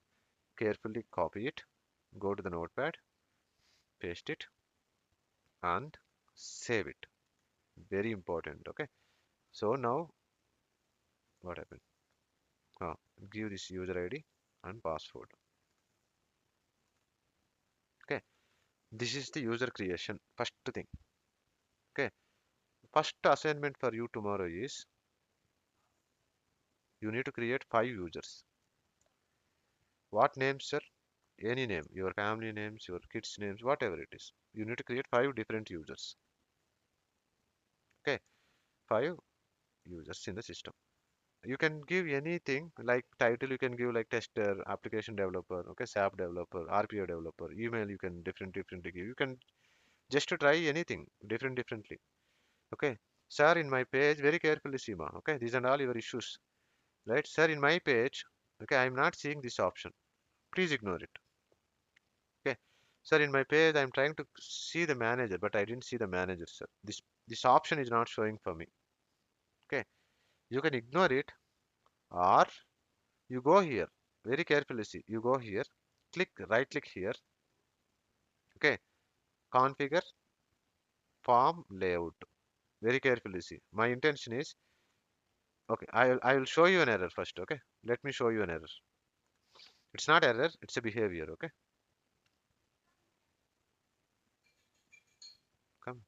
Carefully copy it. Go to the notepad. Paste it and save it. Very important. Okay. So now what happened? Uh, Give this user ID and password. Okay. This is the user creation. First thing. Okay. First assignment for you tomorrow is you need to create 5 users. What names, sir? Any name, your family names, your kids' names, whatever it is. You need to create 5 different users. Okay. 5 users in the system. You can give anything like title, you can give like tester, application developer, okay, SAP developer, RPO developer, email you can differently give. You can just to try anything differently. Okay. Sir, in my page, very carefully, Seema. Okay, these are all your issues. Right, sir, in my page, okay, I'm not seeing this option. Please ignore it. Okay. Sir, in my page, I'm trying to see the manager, but I didn't see the manager, sir. This option is not showing for me. Okay. You can ignore it or you go here. Very carefully see. You go here, click, right click here. Okay. Configure form layout. Very carefully see. My intention is okay. I will show you an error first. Okay. Let me show you an error. It's not error. It's a behavior. Okay. Come.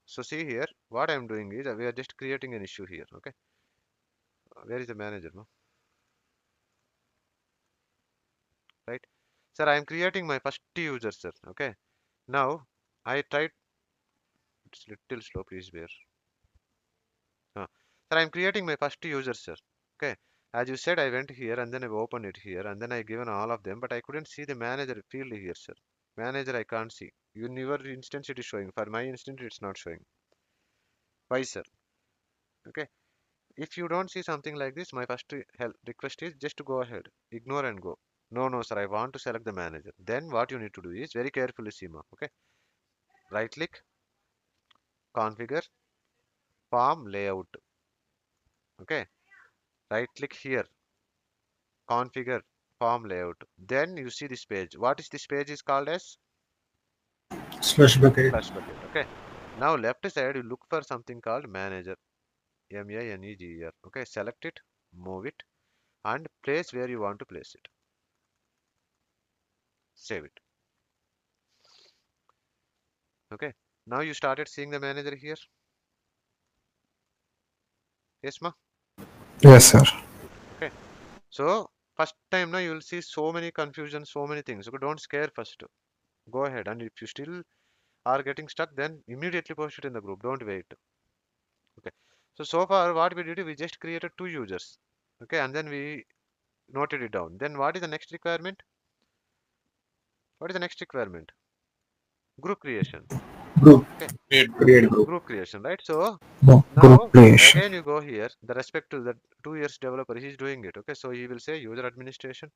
So see here. What I'm doing is we are just creating an issue here. Okay. Where is the manager? No? Right. Sir, I am creating my first user, sir. Okay. Now I tried. It's little slow. Please bear. Sir, I'm creating my first user, sir. Okay. As you said, I went here and then I opened it here and then I given all of them, but I couldn't see the manager field here, sir. Manager, I can't see. In your instance, it is showing. For my instance, it's not showing. Why, sir? Okay. If you don't see something like this, my first request is just to go ahead, ignore and go. No, no, sir, I want to select the manager. Then what you need to do is very carefully, Seema. Okay. Right click, configure, form layout. Okay. Right click here, configure, form layout. Then you see this page. What is this page is called as? Slush bucket. Flush bucket. Okay. Now left side, you look for something called manager. Maneger. Okay. Select it, move it, and place where you want to place it. Save it. Okay. Now you started seeing the manager here. Yes, ma? Yes, sir. Good. Okay. So first time now you will see so many confusion, so many things. Okay, don't scare first. Go ahead, and if you still are getting stuck, then immediately post it in the group. Don't wait. Okay. So far what we did, we just created two users. Okay, and then we noted it down. Then what is the next requirement? What is the next requirement? Group creation. Group. Okay, Create group. group creation, right? So Group now creation. again you go here. The respect to the 2 years developer, he's doing it. Okay, so he will say user administration.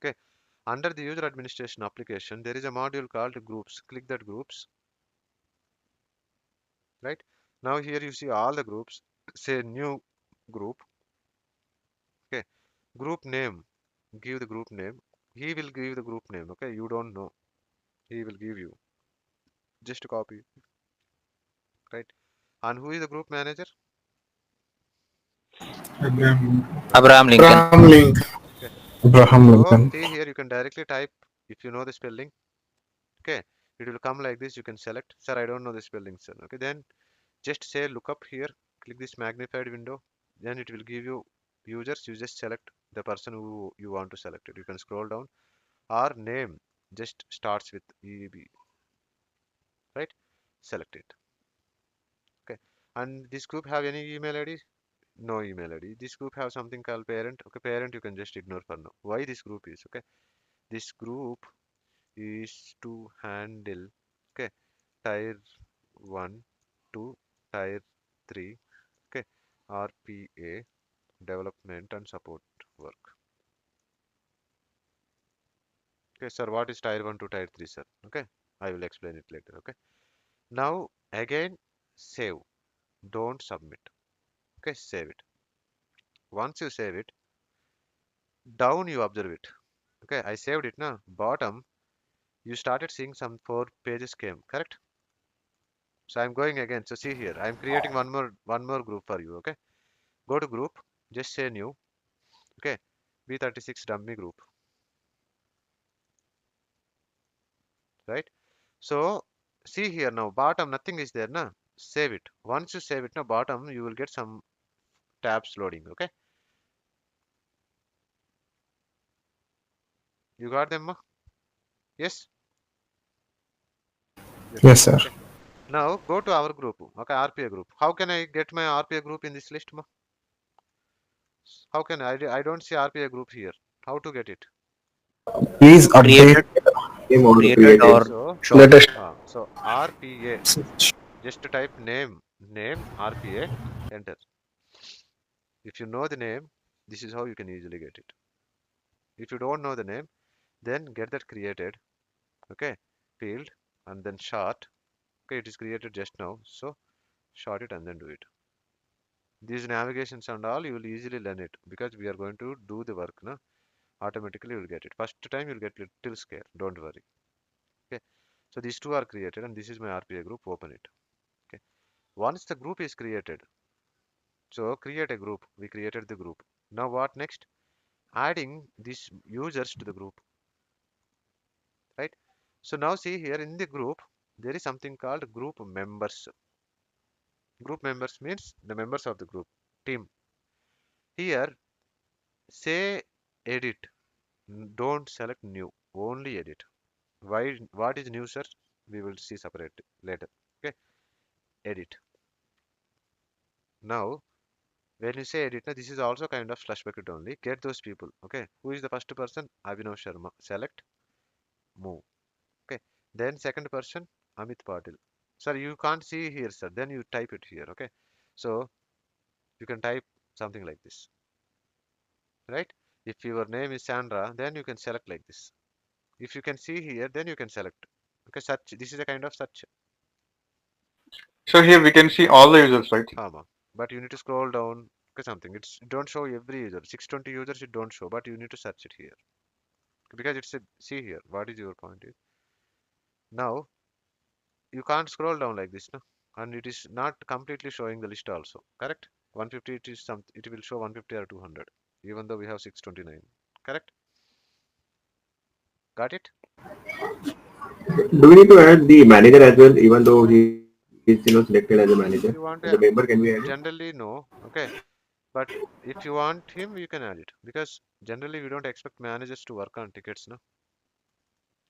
Okay, under the user administration application, there is a module called groups. Click that groups, right? Now here you see all the groups. Say new group. Okay, group name. Give the group name. He will give the group name. Okay, you don't know. He will give you. Just copy, right? And who is the group manager? Abraham. Abraham Lincoln. Abraham Lincoln. Okay. Abraham So Lincoln. see here, you can directly type if you know the spelling. Okay, it will come like this. You can select, sir, I don't know the spelling, sir. Okay, then just say look up here. Click this magnified window. Then it will give you users. You just select the person who you want to select it. You can scroll down. Our name just starts with EB, right? Select it. Okay, and this group have any email ID? No email ID. This group have something called parent. Okay, parent you can just ignore for now. Why this group is? Okay, this group is to handle, okay, tier 1 to tier 3, okay, RPA development and support work. Okay, sir, what is tier 1 to tier 3, sir? Okay, I will explain it later. Okay, now again save, don't submit. Okay, save it. Once you save it, down you observe it. Okay, I saved it now. Bottom you started seeing some 4 pages came, correct? So I'm going again. So see here, I'm creating one more group for you. Okay, go to group, just say new. Okay, B36 dummy group, right? So see here now, bottom nothing is there now. Save it. Once you save it now, bottom you will get some tabs loading. Okay, you got them? Ma? Yes, yes. Yes, sir. Okay. Now go to our group. Okay, RPA group. How can I get my RPA group in this list? Ma? How can I don't see RPA group here. How to get it? Please Created, update. Name or created created. or So shown. Let us. so RPA. Just to type name RPA, enter. If you know the name, this is how you can easily get it. If you don't know the name, then get that created. Okay, field and then short. Okay, it is created just now. So short it and then do it. These navigations and all you will easily learn it because we are going to do the work. No? Automatically you will get it. First time you will get little scare. Don't worry. Okay, so these two are created and this is my RPA group. Open it. Okay, once the group is created, so create a group. We created the group. Now what next? Adding these users to the group, right? So now see here in the group, there is something called group members. Group members means the members of the group team. Here, say edit. Don't select new, only edit. Why? What is new, sir? We will see separate later. Okay, edit. Now, when you say edit, now this is also kind of slash bucket only. Get those people. Okay, who is the first person? Abhinav Sharma. Select, move. Okay, Then second person, Amit Patil. Sir, you can't see here, sir. Then you type it here, okay? So you can type something like this, right? If your name is Sandra, then you can select like this. If you can see here, then you can select. Okay, search. This is a kind of search. So here we can see all the users, right? But you need to scroll down. Okay, something. It don't show every user. 620 users it don't show, but you need to search it here because it's a see here. What is your point? Is now you can't scroll down like this, no, and it is not completely showing the list also. Correct? 150 it is some. It will show 150 or 200, even though we have 629. Correct? Got it? Do we need to add the manager as well, even though he is selected as a manager? If As you a want member, to, can we add it? generally no. Okay, but if you want him, you can add it because generally we don't expect managers to work on tickets, no.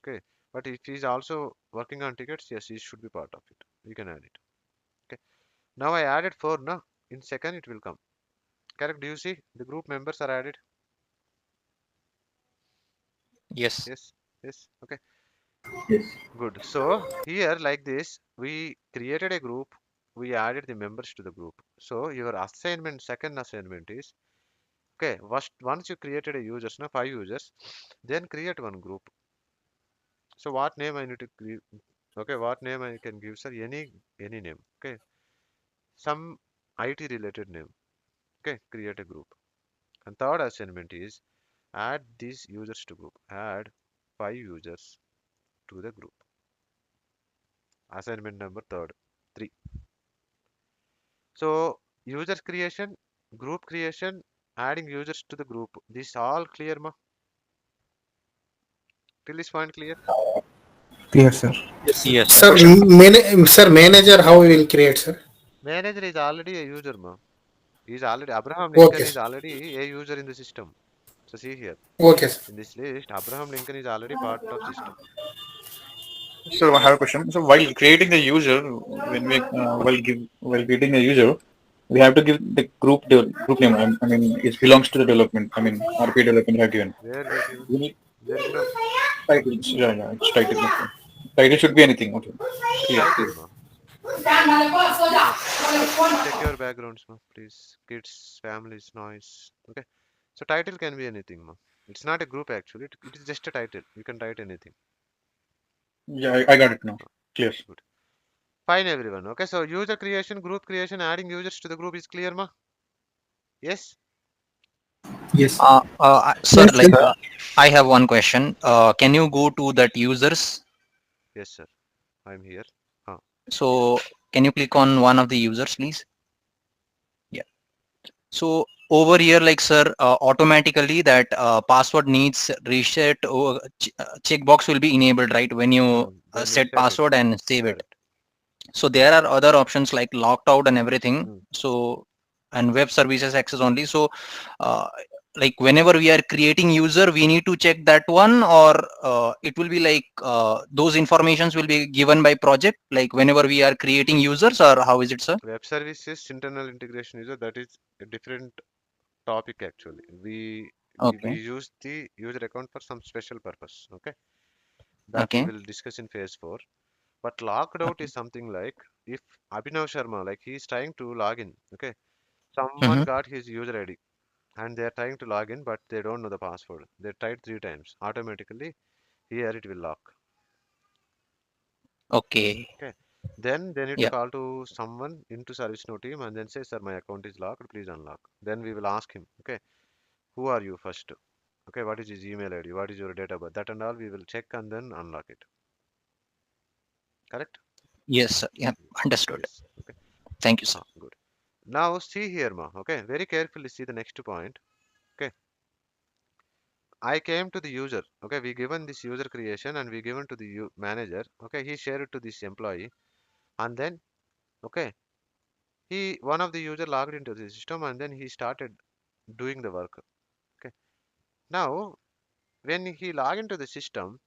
Okay, but if he's also working on tickets, yes, he should be part of it. We can add it. Okay. Now I added four. Now in second it will come. Correct? Do you see the group members are added? Yes. Yes. Yes. Okay. Yes. Good. So here like this, we created a group. We added the members to the group. So your assignment, second assignment is okay. Once you created a users, now 5 users, then create one group. So what name I need to give? Okay, what name I can give, sir? Any name. Okay, some IT related name. Okay, create a group. And third assignment is add these users to group. Add 5 users to the group. Assignment number third, 3. So user creation, group creation, adding users to the group. This all clear, ma? Till this point clear? Clear, sir. Yes, sir. Sir, sir, manager, how we will create, sir? Manager is already a user, ma. He's already Abraham Okay, Lincoln is sir. already a user in the system. So see here. Okay, sir. In this list, Abraham Lincoln is already part of system. So I have a question. So while creating the user, when we while creating a user, we have to give the group name. I mean, it belongs to the development. I mean, RP development have given. Where we give? We need There is no. title. Yeah, yeah, it's title. Okay. Title should be anything. Okay. It's Clear, title, clear. ma. Okay. Check your backgrounds, ma. Please. Kids, families, noise. Okay. So title can be anything, ma. It's not a group actually. It is just a title. You can write anything. Yeah, I got it now. Clear. Good. Fine, everyone. Okay. So user creation, group creation, adding users to the group is clear, ma. Yes. Yes. Sir, like I have one question. Can you go to that users? Yes, sir. I'm here. Huh. So can you click on one of the users, please? Yeah. So over here, like sir, automatically that password needs reset or checkbox will be enabled, right? When you Then we'll set set it. password and save it. Correct. So there are other options like locked out and everything. Mm. So and web services access only. So uh, like whenever we are creating user, we need to check that one, or it will be like those informations will be given by project. Like whenever we are creating users, or how is it, sir? Web services, internal integration user, that is a different topic actually. We Okay. use the user account for some special purpose. Okay. That we Okay. will discuss in phase 4. But locked out Okay. is something like if Abhinav Sharma, like he is trying to log in, okay, someone Mm-hmm. got his user ID and they are trying to log in, but they don't know the password. They tried 3 times. Automatically, here it will lock. Okay. Okay. Then they need to Yeah. call to someone into ServiceNow team and then say, sir, my account is locked. Please unlock. Then we will ask him, okay, who are you first? Okay, what is his email ID? What is your date of birth? That and all we will check and then unlock it. Correct? Yes, sir. Yeah. Understood. Yes. Okay. Thank you, sir. Good. Now see here, ma. Okay, very carefully see the next point. Okay, I came to the user. Okay, we given this user creation and we given to the manager. Okay, he shared it to this employee, and then okay, he one of the user logged into the system and then he started doing the work. Okay, now when he log into the system,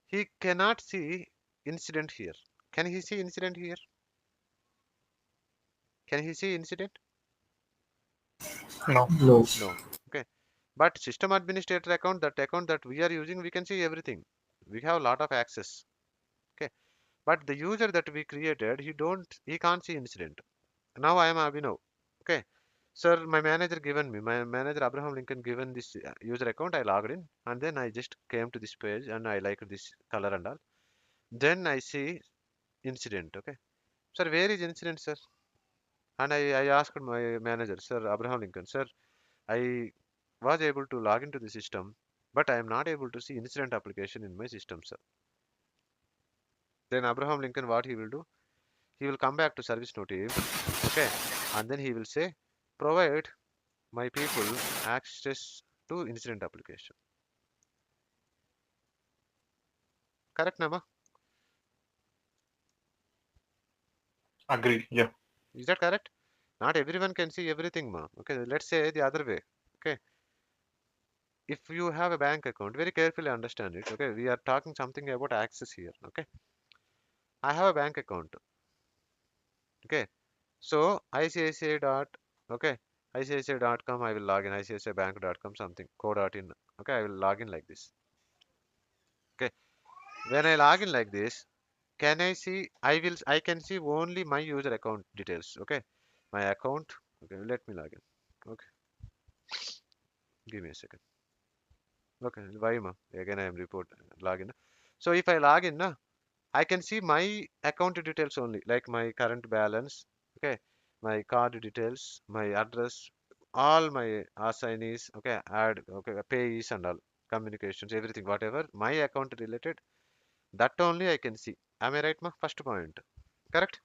he cannot see incident here. Can he see incident here? Can he see incident? No. No. No. Okay. But system administrator account, that we are using, we can see everything. We have a lot of access. But the user that we created, he can't see incident. Now I am Abhinav. Okay. Sir, my manager Abraham Lincoln given this user account, I logged in and then I just came to this page and I like this color and all. Then I see incident. Okay. Sir, where is incident, sir? And I asked my manager, Sir Abraham Lincoln, sir, I was able to log into the system, but I am not able to see incident application in my system, sir. Then Abraham Lincoln, what he will do? He will come back to ServiceNow team, okay, and then he will say, provide my people access to incident application. Correct, Nama? Agreed. Yeah. Is that correct? Not everyone can see everything, ma. Okay, let's say the other way. Okay, if you have a bank account, very carefully understand it. Okay, we are talking something about access here. Okay, I have a bank account. Okay, so ICICI dot okay ICICI.com I will log in ICICIbank.com something co.in. Okay, I will log in like this. Okay, when I log in like this, can I see? I can see only my user account details. Okay, my account. Okay, let me log in. Okay, give me a second. Okay, why ma? Again I am report login. So if I log in, na, I can see my account details only, like my current balance, okay, my card details, my address, all my assignees, okay, add, okay, payees and all, communications, everything, whatever, my account related, that only I can see. Am I right, ma? First point. Correct?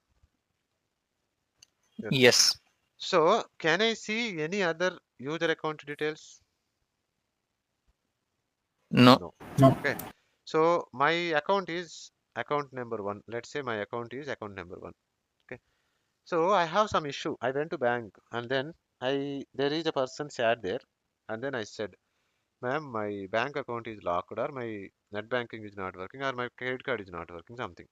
Yes. Yes. So, can I see any other user account details? No. No. No. Okay. So, my account is account number one. Let's say my account is account number one. Okay. So I have some issue. I went to bank and then there is a person sat there and then I said, ma'am, my bank account is locked or my net banking is not working or my credit card is not working, something.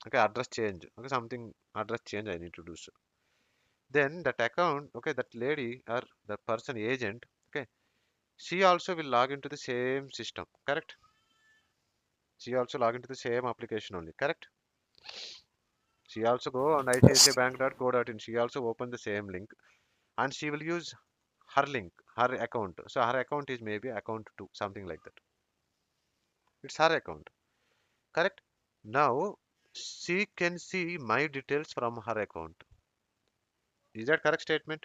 Okay, address change. Okay, something address change I need to do so. Then that account, okay, that lady or the person agent, okay, she also will log into the same system, correct? She also log into the same application only, correct? She also go on Yes. icicibank.co.in. She also open the same link and she will use her link, her account. So her account is maybe account 2, something like that. It's her account, correct? Now she can see my details from her account. Is that correct statement?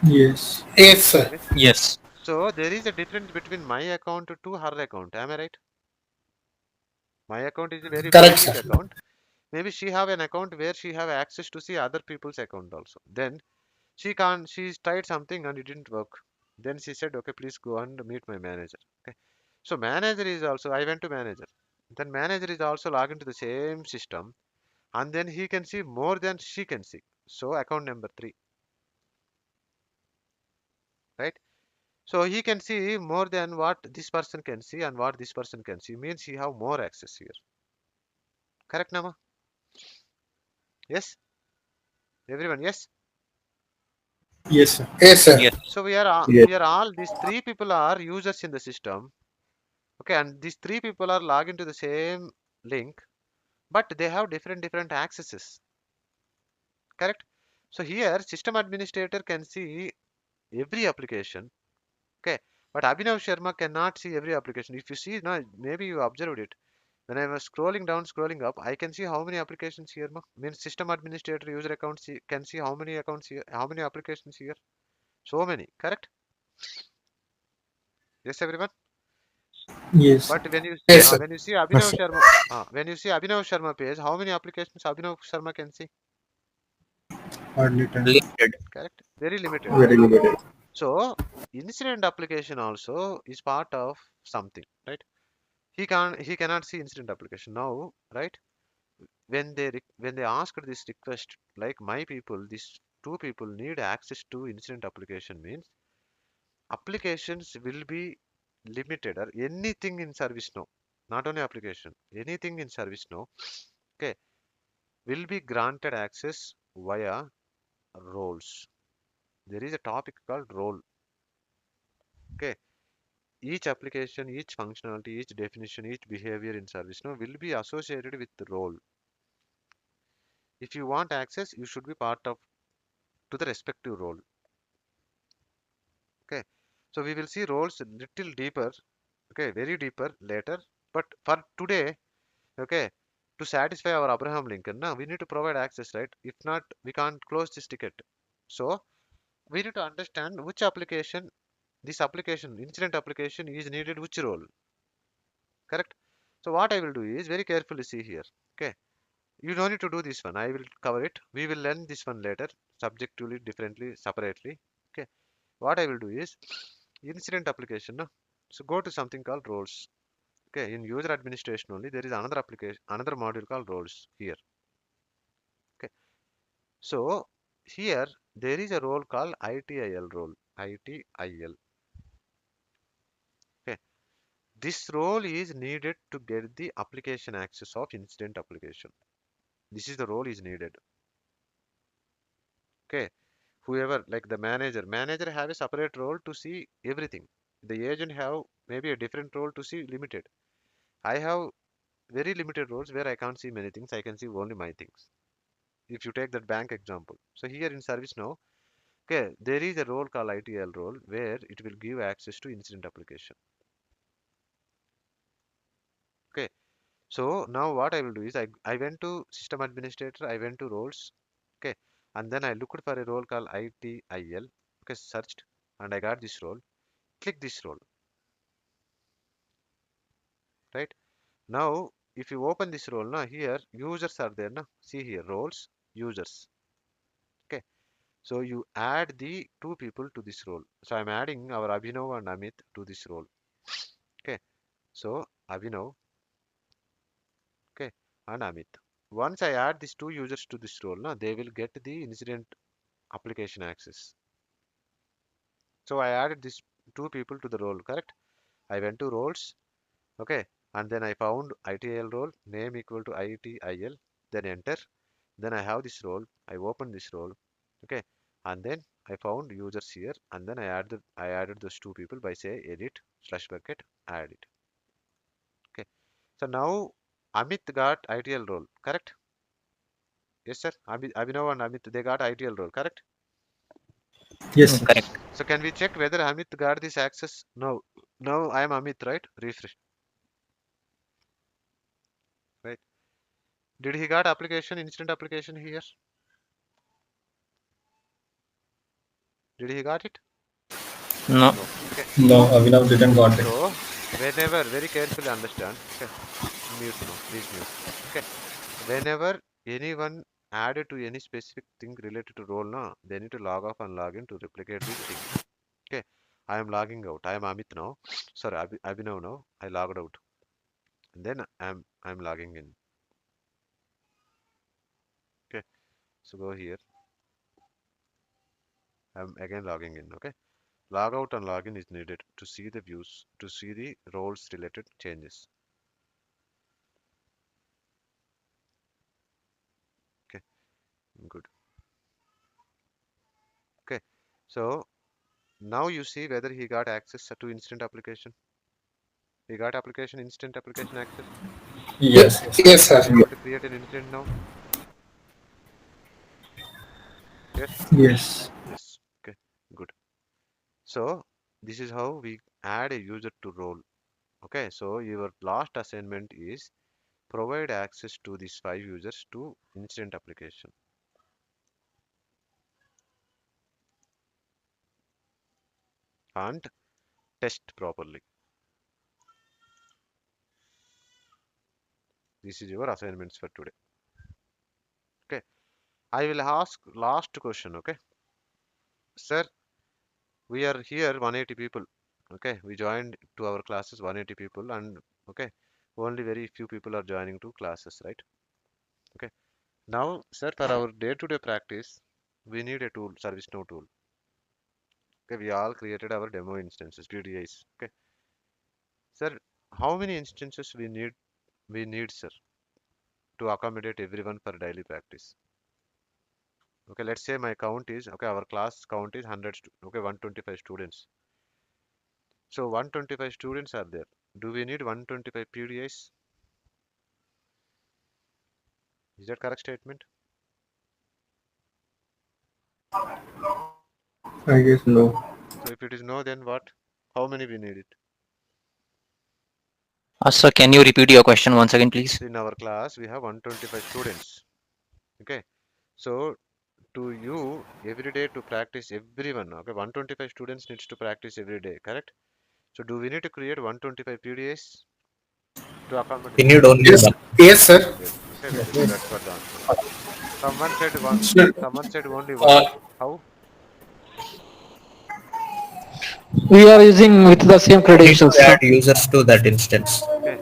Yes. Yes, sir. Yes. Yes. So there is a difference between my account to her account. Am I right? My account is a very Correct, basic sir. account. Maybe she have an account where she have access to see other people's account also. Then she tried something and it didn't work. Then she said, okay, please go and meet my manager. Okay. So manager is also, I went to manager. Then manager is also logged into the same system and then he can see more than she can see. So account number 3, right? So he can see more than what this person can see and what this person can see. Means he have more access here. Correct, Nama? Yes? Everyone, yes? Yes, sir. Yes, sir. Yes. So Yes. we are all, these 3 people are users in the system. Okay, and these 3 people are logged into the same link, but they have different accesses. Correct? So here system administrator can see every application. Okay, but Abhinav Sharma cannot see every application. If you see now, maybe you observed it. When I was scrolling down, scrolling up, I can see how many applications here. Means system administrator user accounts can see how many accounts here, how many applications here. So many. Correct? Yes, everyone. Yes, sir. But Yes, sir. when you see Yes, Abhinav sir. Sharma, when you see Abhinav Sharma page, how many applications Abhinav Sharma can see? Hardly 10. Limited. Correct? Very limited, Very right? limited. So incident application also is part of something, right? He cannot see incident application now, right? When they asked this request, like my people, these 2 people need access to incident application means applications will be limited or anything in ServiceNow, not only application, anything in ServiceNow, okay, will be granted access via roles. There is a topic called role. Okay, each application, each functionality, each definition, each behavior in ServiceNow will be associated with the role. If you want access, you should be part of to the respective role. Okay, so we will see roles a little deeper, okay, very deeper later. But for today, okay, to satisfy our Abraham Lincoln, now we need to provide access, right? If not, we can't close this ticket. So we need to understand which application, this application, incident application is needed which role, correct? So what I will do is very carefully see here. Okay, you don't need to do this one. I will cover it. We will learn this one later, subjectively, differently, separately. Okay, what I will do is incident application. No? So go to something called roles. Okay, in user administration only there is another application, another module called roles here. Okay, so here there is a role called ITIL role. ITIL. Okay, this role is needed to get the application access of incident application. This is the role is needed. Okay, whoever like the manager have a separate role to see everything. The agent have maybe a different role to see limited. I have very limited roles where I can't see many things. I can see only my things. If you take that bank example, so here in ServiceNow, okay, there is a role called ITL role where it will give access to incident application. Okay, so now what I will do is I went to system administrator, I went to roles, okay, and then I looked for a role called ITIL, okay, searched, and I got this role. Click this role, right? Now, if you open this role, now here users are there, now see here roles, users, okay. So you add the two people to this role. So I'm adding our Abhinav and Amit to this role. Okay. So Abhinav, okay, and Amit. Once I add these two users to this role, now they will get the incident application access. So I added these two people to the role, correct? I went to roles, okay, and then I found ITIL role, name equal to ITIL, then enter. Then I have this role. I open this role, okay, and then I found users here, and then I added those two people by say edit slash bucket add it. Okay, so now Amit got ITL role, correct? Yes, sir. Abhinav and Amit they got ITL role, correct? Yes, sir. Correct. So can we check whether Amit got this access? No. Now I am Amit, right? Refresh, right? Did he got application instant application here? Did he got it? No. No. Okay. No, Avinav didn't got it. So whenever very carefully understand. Okay. Mute now. Please mute. Okay. Whenever anyone added to any specific thing related to role now, they need to log off and log in to replicate this thing. Okay. I am logging out. I am Amit now. Sorry, Abhinav now. I logged out. And then I'm logging in. Okay. So go here. I'm again logging in. Okay. Log out and login is needed to see the views, to see the roles related changes. Okay. Good. Okay. So now you see whether he got access to instant application. He got application instant application access. Yes, yes. Amit is able to create an incident now. Yes. Yes. Yes. Okay. Good. So this is how we add a user to role. Okay. So your last assignment is provide access to these 5 users to incident application and test properly. This is your assignments for today. Okay. I will ask last question. Okay. Sir, we are here 180 people. Okay. We joined to our classes 180 people and okay. Only very few people are joining to classes, right? Okay. Now, sir, for our day-to-day practice, we need a tool, ServiceNow tool. Okay. We all created our demo instances, DDIs. Okay. Sir, how many instances we need, sir, to accommodate everyone for daily practice? Okay, let's say my count is okay, our class count is 100 okay, 125 students. So 125 students are there. Do we need 125 PDIs? Is that correct statement? I guess no. So if it is no, then what? How many we need it? Sir, can you repeat your question once again, please? In our class, we have 125 students. Okay. So to you, every day to practice everyone. Okay. 125 students needs to practice every day. Correct. So do we need to create 125 PDAs to accommodate? We need only Yes, one. yes, sir. Yes. Okay. Very good. That's what the answer. Someone said one. Sir, Someone said only one. uh, How? We are using with the same We need credentials. to add users to that instance. Okay.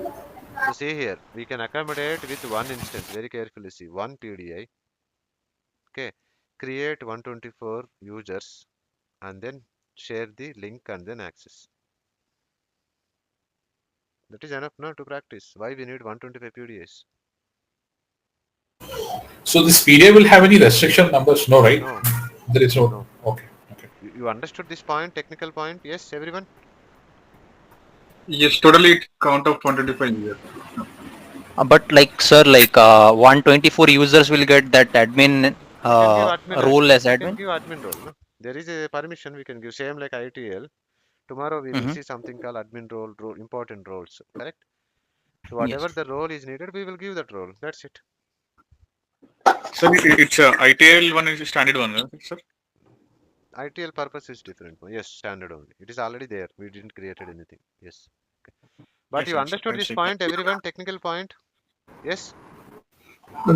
So see here, we can accommodate with one instance. Very carefully see one PDI. Okay. Create 124 users and then share the link and then access. That is enough now to practice. Why we need 125 PDIs? So this PDA will have any restriction numbers? No, right? No, There is no. no. Okay. Okay. You understood this point, technical point? Yes, everyone? Yes, totally it count of 125 here. But like, sir, like 124 users will get that admin We can give admin role as we can admin. give admin role. No? There is a permission we can give. Same like ITL. Tomorrow we will see something called admin role, important roles. Correct? So whatever Yes. the role is needed, we will give that role. That's it. So it's ITL one is standard one, sir. ITL purpose is different. Yes, standard only. It is already there. We didn't created anything. Yes. But you Excellent, sir. understood this point, everyone? Technical point? Yes?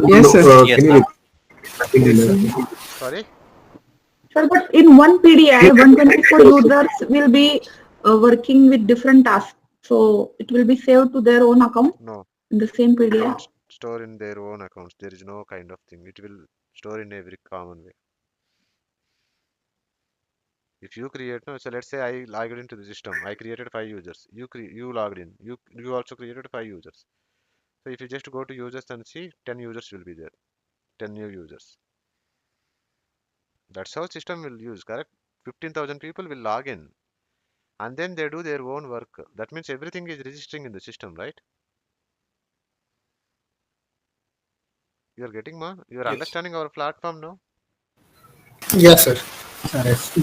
Yes, sir. Yes, Can sir. you repeat? Sorry? Sir, but in one PDI, 124 users will be working with different tasks. So it will be saved to their own account No. in the same PDI. Don't store in their own accounts. There is no kind of thing. It will store in every common way. If you create, no, so let's say I logged into the system. I created 5 users. You logged in. You also created 5 users. So if you just go to users and see, 10 users will be there. 10 new users. That's how system will use, correct? 15,000 people will log in. And then they do their own work. That means everything is registering in the system, right? You are getting ma? You are Yes. understanding our platform now? Yes, sir.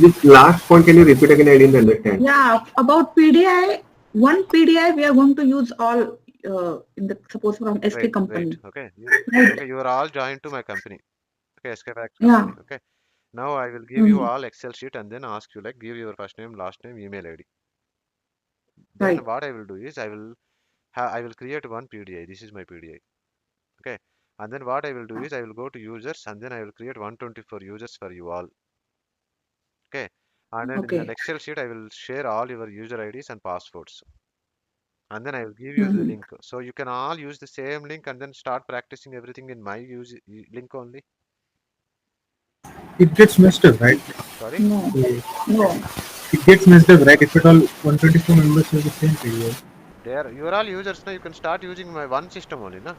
This last point, can you repeat again? I didn't understand. Yeah, about PDI, one PDI we are going to use all in the suppose from SK company. Okay. Right. Okay, you are all joined to my company. Okay, SKFacts Yeah. company. Okay. Now I will give you all Excel sheet and then ask you like give your first name, last name, email ID. Then Right. what I will do is I will create one PDI. This is my PDI. Okay. And then what I will do is I will go to users and then I will create 124 users for you all. Okay. And then in Okay. an Excel sheet I will share all your user IDs and passwords. And then I will give you the link. So you can all use the same link and then start practicing everything in my link only. It gets messed up, right? Sorry? No. No. It gets messed up, right? If at all 124 members have the same period. You are all users now. You can start using my one system only, na?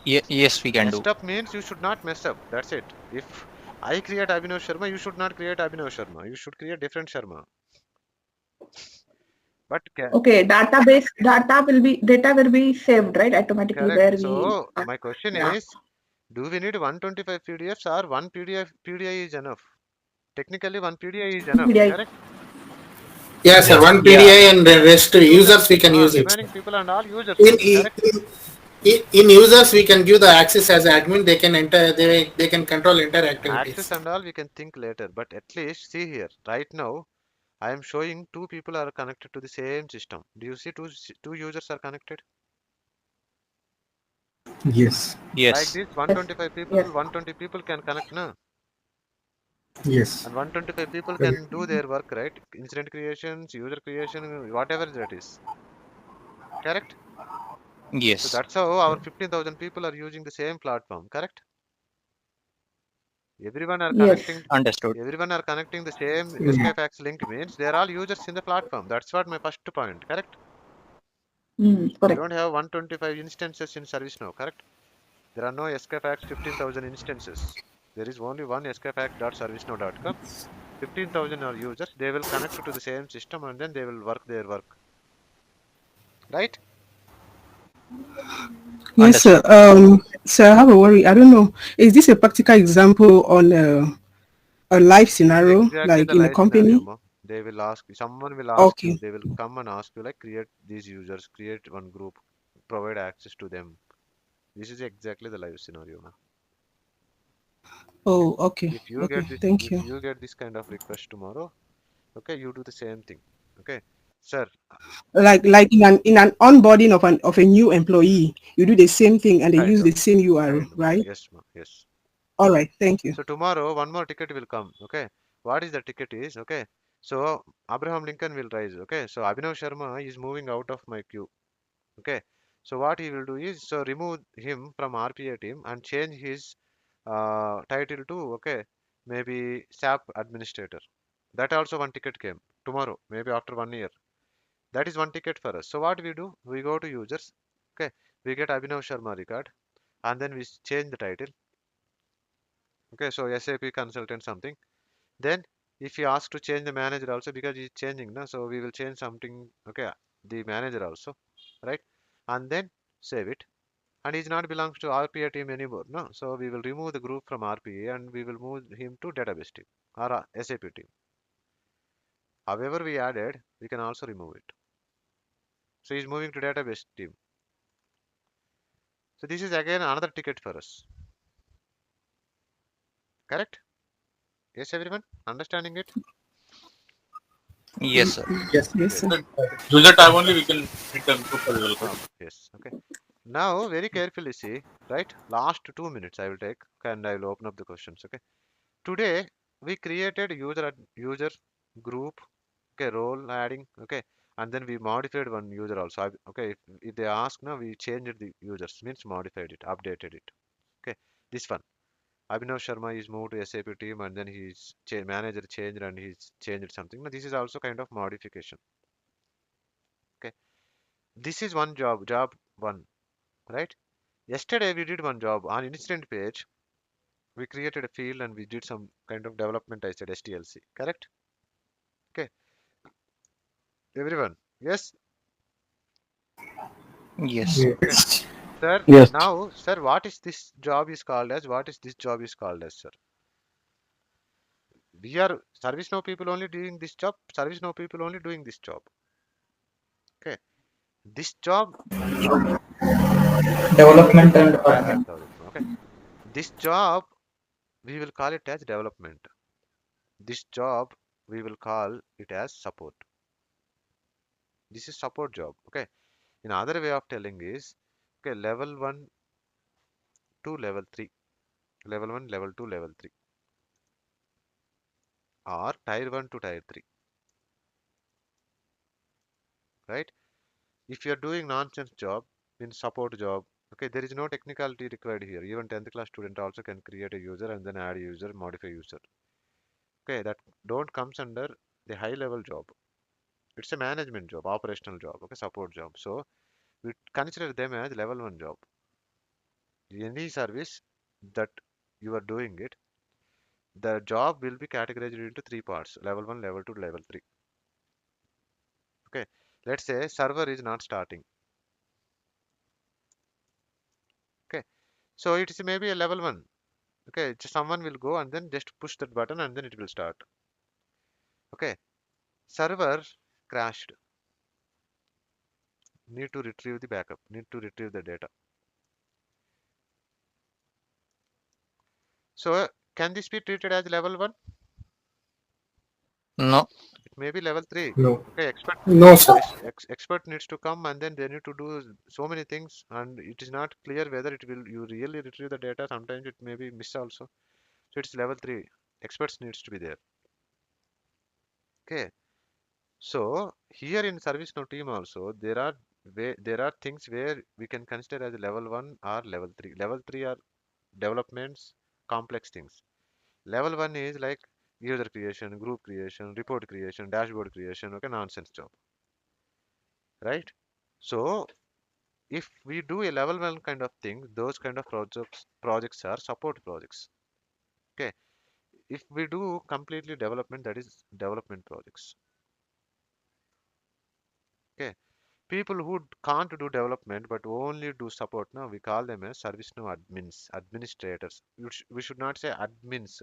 Yes, we can do. Messed up means you should not mess up. That's it. If I create Abhinav Sharma, you should not create Abhinav Sharma. You should create different Sharma. But Okay, data will be saved, right? Automatically correct. where So we my question yeah. is, do we need 125 PDFs or one PDI is enough? Technically, one PDI is enough. PDI. Correct. Yes, sir. One PDI and the rest users we can use it. Remaining people and all users. In, Correct. in users we can give the access as admin. They can enter. They can control entire activities. Access and all we can think later. But at least see here. Right now, I am showing two people are connected to the same system. Do you see two users are connected? Yes. Yes. Like this, 125 people, 120 people can connect now. Yes. And 125 people can do their work, right? Incident creations, user creation, whatever that is. Correct? Yes. So that's how our 15,000 people are using the same platform, correct? Everyone are connecting. Understood. Everyone are connecting the same SKFacts link means they are all users in the platform. That's what my first point, correct? Correct. You don't have 125 instances in ServiceNow, correct? There are no SKFacts 15,000 instances. There is only one skfact.servicenow.com 15,000 are users. They will connect to the same system and then they will work their work. Right? Yes, sir. Understood. Sir, I have a worry. I don't know. Is this a practical example on a live This is scenario, exactly like the in a live scenario, company? ma. They will ask, someone will ask you, Okay. they will come and ask you, like, create these users, create one group, provide access to them. This is exactly the live scenario, ma. Okay. Oh, okay. If you get Okay. this, Thank if you. you get this kind of request tomorrow, okay, you do the same thing. Okay, sir. Like in an onboarding of a new employee, you do the same thing and they Kind use of, the same URL, kind of. right? Yes, ma. Yes. All right. Thank you. So tomorrow one more ticket will come. Okay, what is the ticket is? Okay, so Abraham Lincoln will rise. Okay, so Abhinav Sharma is moving out of my queue. Okay, so what he will do is, so remove him from RPA team and change his title to, okay, maybe SAP administrator. That also one ticket came tomorrow, maybe after 1 year. That is one ticket for us. So what we do, we go to users. Okay, we get Abhinav Sharma record and then we change the title. Okay, so SAP consultant something. Then if you ask to change the manager also, because he's changing now, so we will change something. Okay, the manager also, right? And then save it. And he's not belongs to RPA team anymore. No, so we will remove the group from RPA and we will move him to database team or SAP team. However, we added, we can also remove it. So he's moving to database team. So this is again another ticket for us. Correct? Yes, everyone? Understanding it? Yes, sir. Yes. Yes, Yes. sir. User tab only we can hit the group as well, right? Yes. Okay. Now, very carefully see, right? Last 2 minutes I will take and I will open up the questions. Okay. Today we created user group, okay, role adding, okay, and then we modified one user also. Okay, if they ask now, we changed the users, means modified it, updated it. Okay, this one. Abhinav Sharma is moved to SAP team and then his manager changed and he's changed something. Now, this is also kind of modification. Okay, this is one job one, right? Yesterday we did one job on incident page. We created a field and we did some kind of development. I said STLC, correct? Okay, everyone. Yes. Yes. Okay. Sir, Yes. now, sir, what is this job is called as? What is this job is called as, sir? We are ServiceNow people only doing this job. ServiceNow people only doing this job. Okay. This job, Development and department. development. Okay. This job, we will call it as development. This job, we will call it as support. This is support job. Okay. In other way of telling is, okay, level 1 to level 3. Level 1, level 2, level 3. Or tier 1 to tier 3. Right? If you are doing nonsense job, in support job, okay, there is no technicality required here. Even 10th class student also can create a user and then add user, modify user. Okay, that don't comes under the high level job. It's a management job, operational job, okay, support job. So we consider them as level 1 job. Any service that you are doing it, the job will be categorized into three parts: level 1, level 2, level 3. Okay, let's say server is not starting. Okay, so it is maybe a level 1. Okay, someone will go and then just push that button and then it will start. Okay, server crashed. Need to retrieve the backup. Need to retrieve the data. So can this be treated as level 1? No. It may be level 3. No. Okay, expert. No, sir. Expert needs to come and then they need to do so many things and it is not clear whether it will you really retrieve the data. Sometimes it may be miss also. So it's level 3. Experts needs to be there. Okay. So here in ServiceNow team also there are things where we can consider as level 1 or level 3. Level 3 are developments, complex things. Level 1 is like user creation, group creation, report creation, dashboard creation, okay, nonsense job, right? So if we do a level 1 kind of thing, those kind of projects are support projects. Okay. if we do completely development, that is development projects. Okay. People who can't do development but only do support, now we call them as ServiceNow admins, administrators. We should not say admins,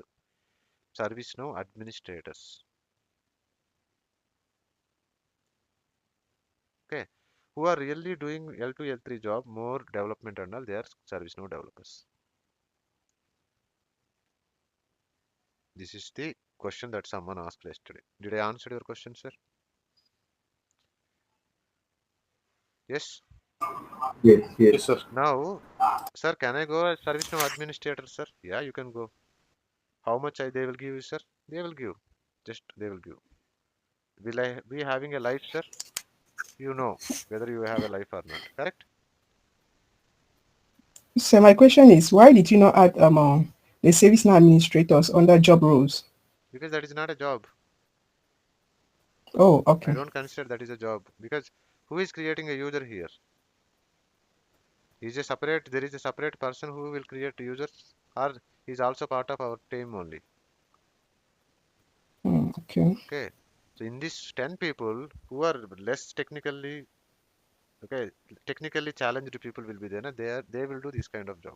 ServiceNow administrators. Okay. Who are really doing L2, L3 job, more development and all, they are ServiceNow developers. This is the question that someone asked yesterday. Did I answer your question, sir? Yes. Yes, Yes, yes. sir. Now, sir, can I go as ServiceNow administrator, sir? Yeah, you can go. How much they will give you, sir? They will give. Just they will give. Will I be having a life, sir? You know whether you have a life or not. Correct? So my question is, why did you not add the ServiceNow administrators under job roles? Because that is not a job. Oh, I okay. don't consider that is a job. Because who is creating a user here? Is a separate. There is a separate person who will create users, or is also part of our team only. Okay. Okay. So in these 10 people who are less technically, okay, technically challenged people will be there. Na? They will do this kind of job.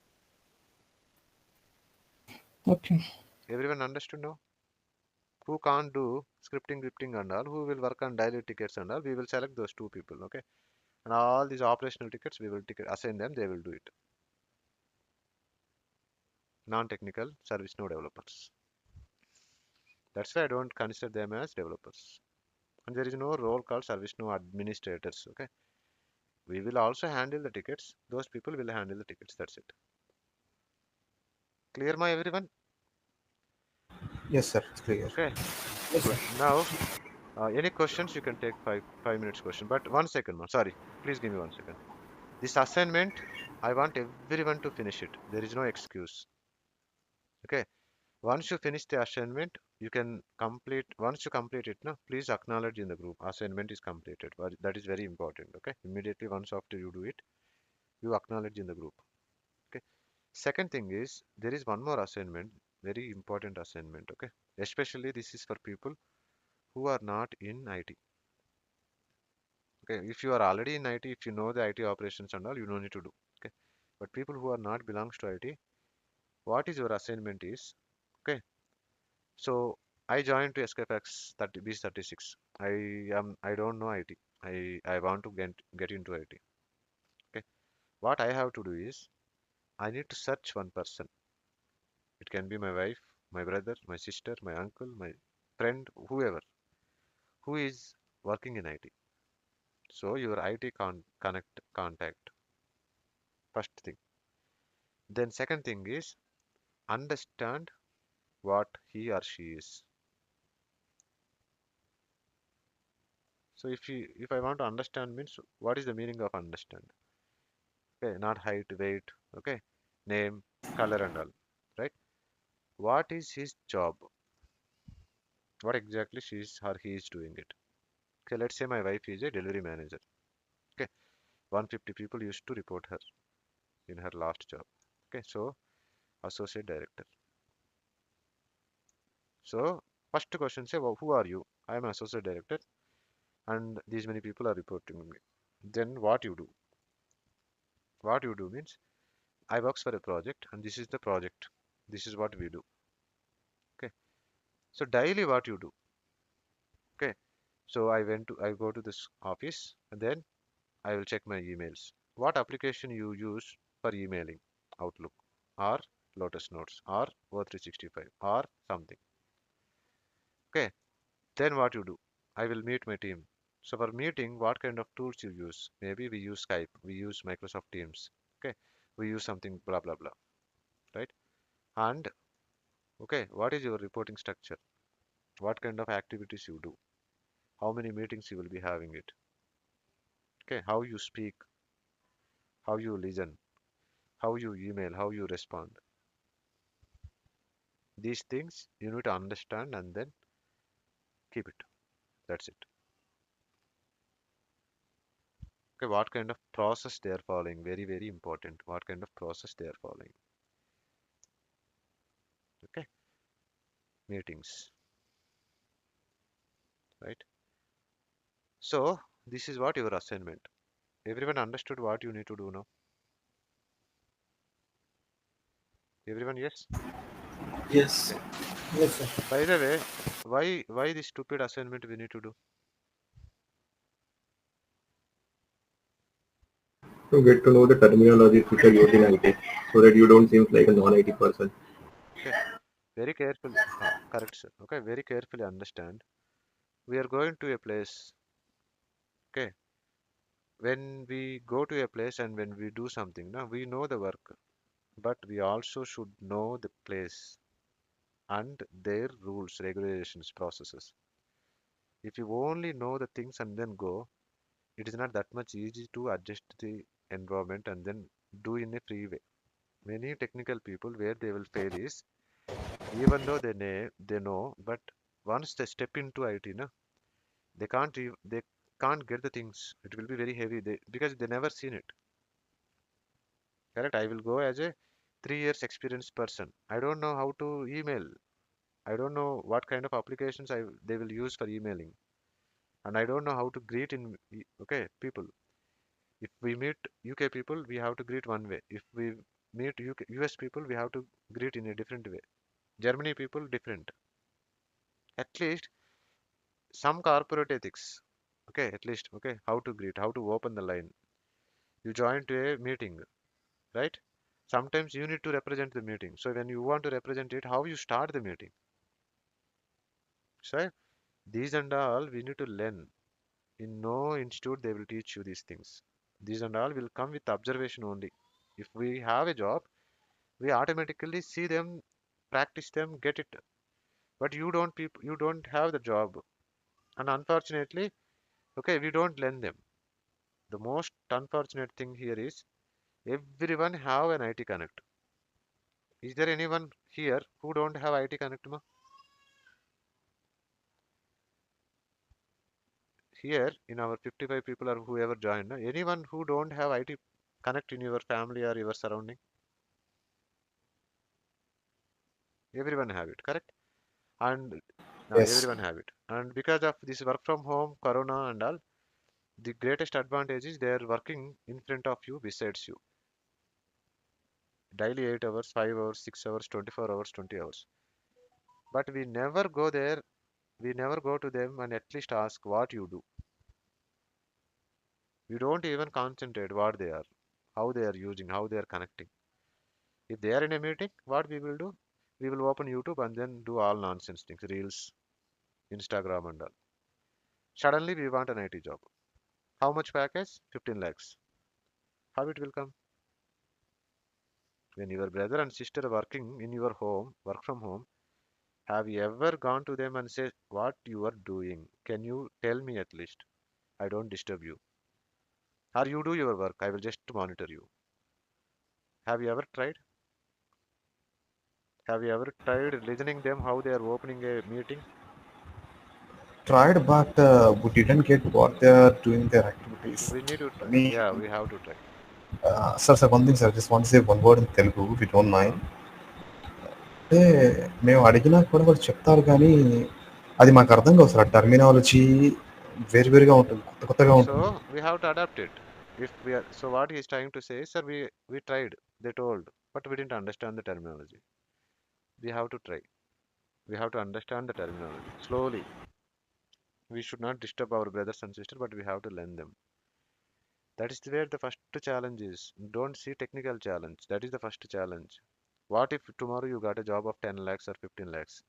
Okay. Everyone understood now? Who can't do scripting and all, who will work on daily tickets and all, we will select those two people, okay? And all these operational tickets, we will assign them, they will do it. Non-technical service no developers. That's why I don't consider them as developers. And there is no role called service no administrators, okay? We will also handle the tickets. Those people will handle the tickets. That's it. Clear, my everyone? Yes, sir. It's clear. Okay, good. Now, any questions? You can take five minutes question. But 1 second, man. Sorry, please give me 1 second. This assignment, I want everyone to finish it. There is no excuse. Okay. Once you finish the assignment, you can complete. Once you complete it, no, please acknowledge in the group. Assignment is completed. But that is very important. Okay. Immediately once after you do it, you acknowledge in the group. Okay. Second thing is there is one more assignment, very important assignment. Okay. Especially this is for people who are not in IT. Okay. If you are already in IT, if you know the IT operations and all, you don't need to do. Okay. But people who are not belongs to IT, what is your assignment is, okay, so I joined to SKFacts 30 B36. I don't know IT. I want to get into IT. Okay, what I have to do is I need to search one person. It can be my wife, my brother, my sister, my uncle, my friend, whoever who is working in IT. So your IT connect contact, first thing. Then second thing is understand what he or she is. So if I want to understand means what is the meaning of understand? Okay, not height, weight, okay, name, color and all, right? What is his job? What exactly she is or he is doing it? Okay, let's say my wife is a delivery manager. Okay, 150 people used to report her in her last job. Okay, so associate director. So first question say, well, who are you? I am associate director, and these many people are reporting me. Then what you do? What you do means I works for a project, and this is the project. This is what we do. Okay, so daily what you do? Okay, so I go to this office and then I will check my emails. What application you use for emailing? Outlook or Lotus Notes or O365 or something. Okay, then what you do? I will meet my team. So for meeting, what kind of tools you use? Maybe we use Skype, we use Microsoft Teams. Okay, we use something blah blah blah, right? And okay, what is your reporting structure? What kind of activities you do? How many meetings you will be having it? Okay, how you speak, how you listen, how you email, how you respond. These things you need to understand and then keep it. That's it. Okay, what kind of process they are following? Very, very important. What kind of process they are following? Okay. meetings, right? So this is what your assignment. Everyone understood what you need to do now? Everyone, yes? Yes. Okay. Yes, sir. By the way, why this stupid assignment we need to do? To get to know the terminologies which are used in IT, so that you don't seem like a non-IT person. Okay. Very carefully. Correct, sir. Okay. Very carefully understand. We are going to a place. Okay. When we go to a place and when we do something, now we know the work, but we also should know the place and their rules, regulations, processes. If you only know the things and then go, it is not that much easy to adjust the environment and then do in a free way. Many technical people where they will fail is even though they know, but once they step into IT, no, they can't get the things. It will be very heavy because they never seen it. Correct? I will go as a 3 years experienced person. I don't know how to email. I don't know what kind of applications they will use for emailing, and I don't know how to greet okay people. If we meet UK people, we have to greet one way. If we meet US people, we have to greet in a different way. Germany people different. At least some corporate ethics. Okay, at least okay, how to greet, how to open the line. You join to a meeting, right? Sometimes you need to represent the meeting. So when you want to represent it, how you start the meeting. So these and all we need to learn. In no institute they will teach you these things. These and all will come with observation only. If we have a job, we automatically see them, practice them, get it. But you don't have the job, and unfortunately, okay, we don't learn them. The most unfortunate thing here is everyone have an IT connect. Is there anyone here who don't have IT connect? Ma? Here in our 55 people or whoever joined, anyone who don't have IT connect in your family or your surrounding? Everyone have it, correct? And now Yes. everyone have it. And because of this work from home, corona and all, the greatest advantage is they are working in front of you, besides you. Daily 8 hours, 5 hours, 6 hours, 24 hours, 20 hours. But we never go there, we never go to them and at least ask what you do. We don't even concentrate what they are, how they are using, how they are connecting. If they are in a meeting, what we will do? We will open YouTube and then do all nonsense things, Reels, Instagram and all. Suddenly we want an IT job. How much package? 15 lakhs. How it will come? When your brother and sister are working in your home, work from home, have you ever gone to them and said, what you are doing? Can you tell me at least? I don't disturb you. Or you do your work, I will just monitor you. Have you ever tried? Have you ever tried listening them how they are opening a meeting? Tried, but we didn't get what they are doing their activities. We need to try. Me, Yeah, we have to try. sir, one thing, sir, just want to say one word in Telugu, if you don't mind. Uh, అంటే మేము అడిగినా కూడా వాళ్ళు చెప్తారు కానీ అది మాకు అర్థం కాదు సార్. ఆ టర్మినాలజీ వేరువేరుగా ఉంటుంది, కొత్తగా ఉంటుంది. so we have to adapt it. If we are so what he is trying to say, sir, we tried, they told, but we didn't understand the terminology. We have to try. We have to understand the terminology. Slowly. We should not disturb our brothers and sisters, but we have to learn them. That is where the first challenge is. Don't see technical challenge. That is the first challenge. What if tomorrow you got a job of 10 lakhs or 15 lakhs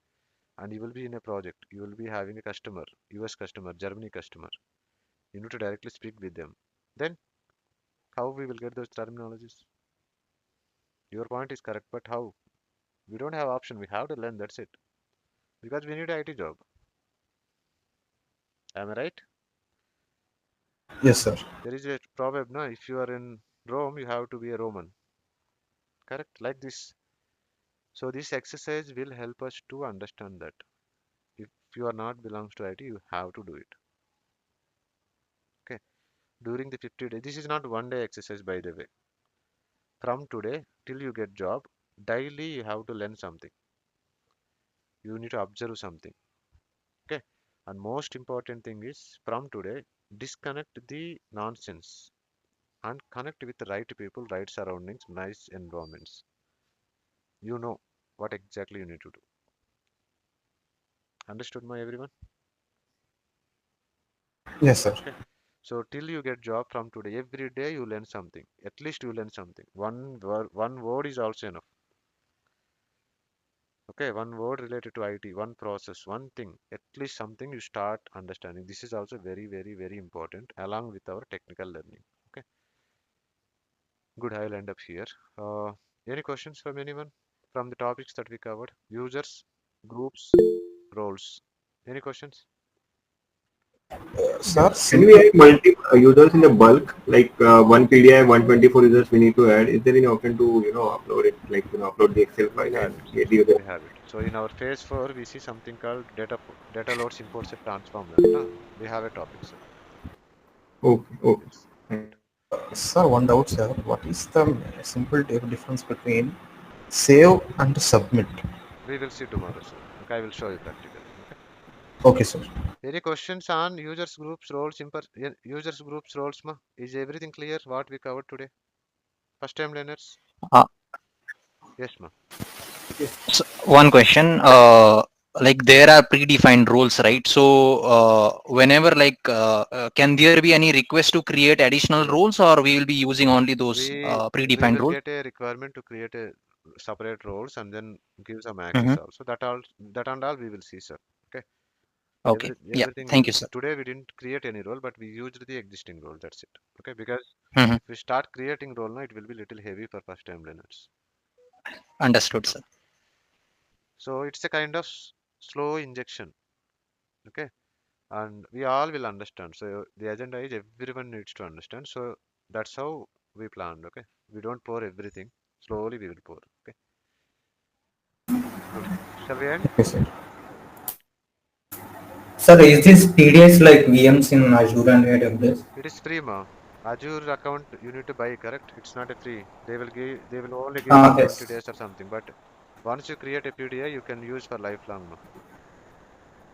and you will be in a project? You will be having a customer, US customer, Germany customer. You need to directly speak with them. Then how we will get those terminologies? Your point is correct, but how? We don't have option. We have to learn. That's it. Because we need a IT job. Am I right? Yes, sir. There is a proverb, no? If you are in Rome, you have to be a Roman. Correct? Like this. So this exercise will help us to understand that. If you are not belongs to IT, you have to do it. Okay. During the 50 days, this is not one day exercise by the way. From today till you get job, daily you have to learn something. You need to observe something. Okay. And most important thing is from today, disconnect the nonsense and connect with the right people, right surroundings, nice environments. You know what exactly you need to do. Understood, my everyone? Yes, sir. Okay. So till you get job from today, every day you learn something. At least you learn something. One word is also enough. Okay, one word related to IT, one process, one thing, at least something you start understanding. This is also very, very, very important along with our technical learning. Okay, good. I will end up here. Any questions from anyone from the topics that we covered? Users, groups, roles. Any questions? Sir, Can we add multiple users in the bulk, like one PDI, 124 users we need to add? Is there any option to upload it, like upload the Excel We file have and it. get the user? We have it. So in our phase 4, we see something called data loads, imports, and transform that. No? We have a topic, sir. Okay, okay. Yes. Thank you. sir, one doubt, sir. What is the simple difference between save and submit? We will see tomorrow, sir. Okay, I will show you practically. Okay. Okay, sir. Any questions on users groups roles users groups roles ma? Is everything clear what we covered today? First time learners? Uh, Yes ma. so one question. Like there are predefined roles, right? So whenever can there be any request to create additional Yes. roles, or we will be using only those We predefined will roles? get a requirement to create a separate roles and then give some access Mm-hmm. also. That and all we will see, sir. Okay. Okay. Yeah. Everything we Thank will you, see. sir. Today we didn't create any role, but we used the existing role. That's it. Okay, because Mm-hmm. if we start creating role now, it will be little heavy for first time learners. Understood, sir. So it's a kind of slow injection. Okay. And we all will understand. So the agenda is everyone needs to understand. So that's how we planned. Okay, we don't pour everything. Slowly we will pour. Okay, good. Shall we end? Okay, sir. Sir, is this PDS like VMs in Azure and AWS? It is free, ma. Azure account you need to buy, correct? It's not a free. They will only give for Ah, 20 yes. days or something. But once you create a PDA, you can use for lifelong, ma.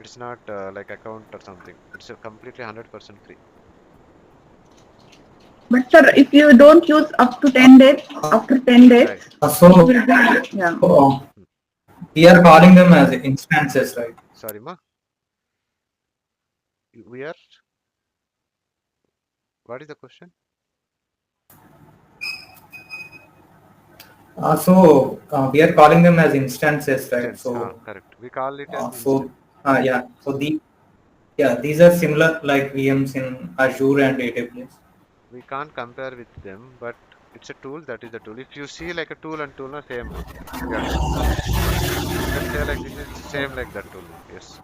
It's not like account or something. It's a completely 100% free. But sir, if you don't use up to 10 days, after 10 days, Right. it So will be, yeah. Hmm. we are calling them as instances, right? Sorry, ma. We are. What is the question? We are calling them as instances, right? Instance. Correct. We call it as Uh, instance. so yeah. These are similar like VMs in Azure and AWS. We can't compare with them, but it's a tool. That is a tool. If you see like a tool and tool, na same, ma. Yeah, you can say like this is same like that tool, ma. Yes.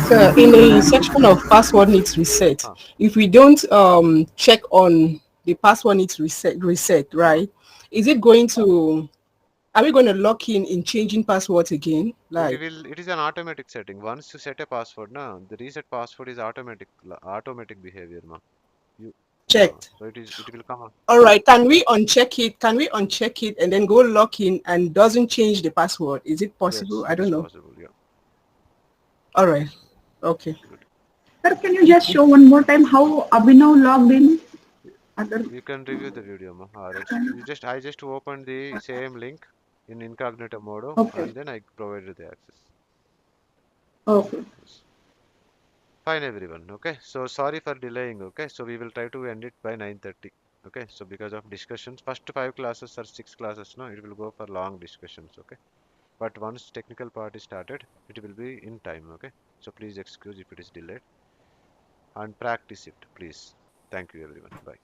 So in a section of password needs reset, Huh. if we don't check on the password needs reset, Huh. right? Is it going to, are we going to lock in changing passwords again? Like It is an automatic setting. Once you set a password, na, the reset password is automatic behavior, ma. You, checked. so it will come on. All right. Can we uncheck it? Can we uncheck it and then go lock in and doesn't change the password? Is it Yes, possible? I it is don't know. possible. Yeah. All right. Okay. Good. Sir, can you just show one more time how Abhinav logged in? Other, You can review the video, ma. Or else I just opened the same link in incognito mode okay. and then I provided the access. Okay. Yes. Fine, everyone. Okay. So sorry for delaying. Okay. So we will try to end it by 9:30. Okay. So because of discussions, first 5 classes or 6 classes, no, it will go for long discussions. Okay. But once technical part is started, it will be in time. Okay. So please excuse if it is delayed and practice it, please. Thank you, everyone. Bye.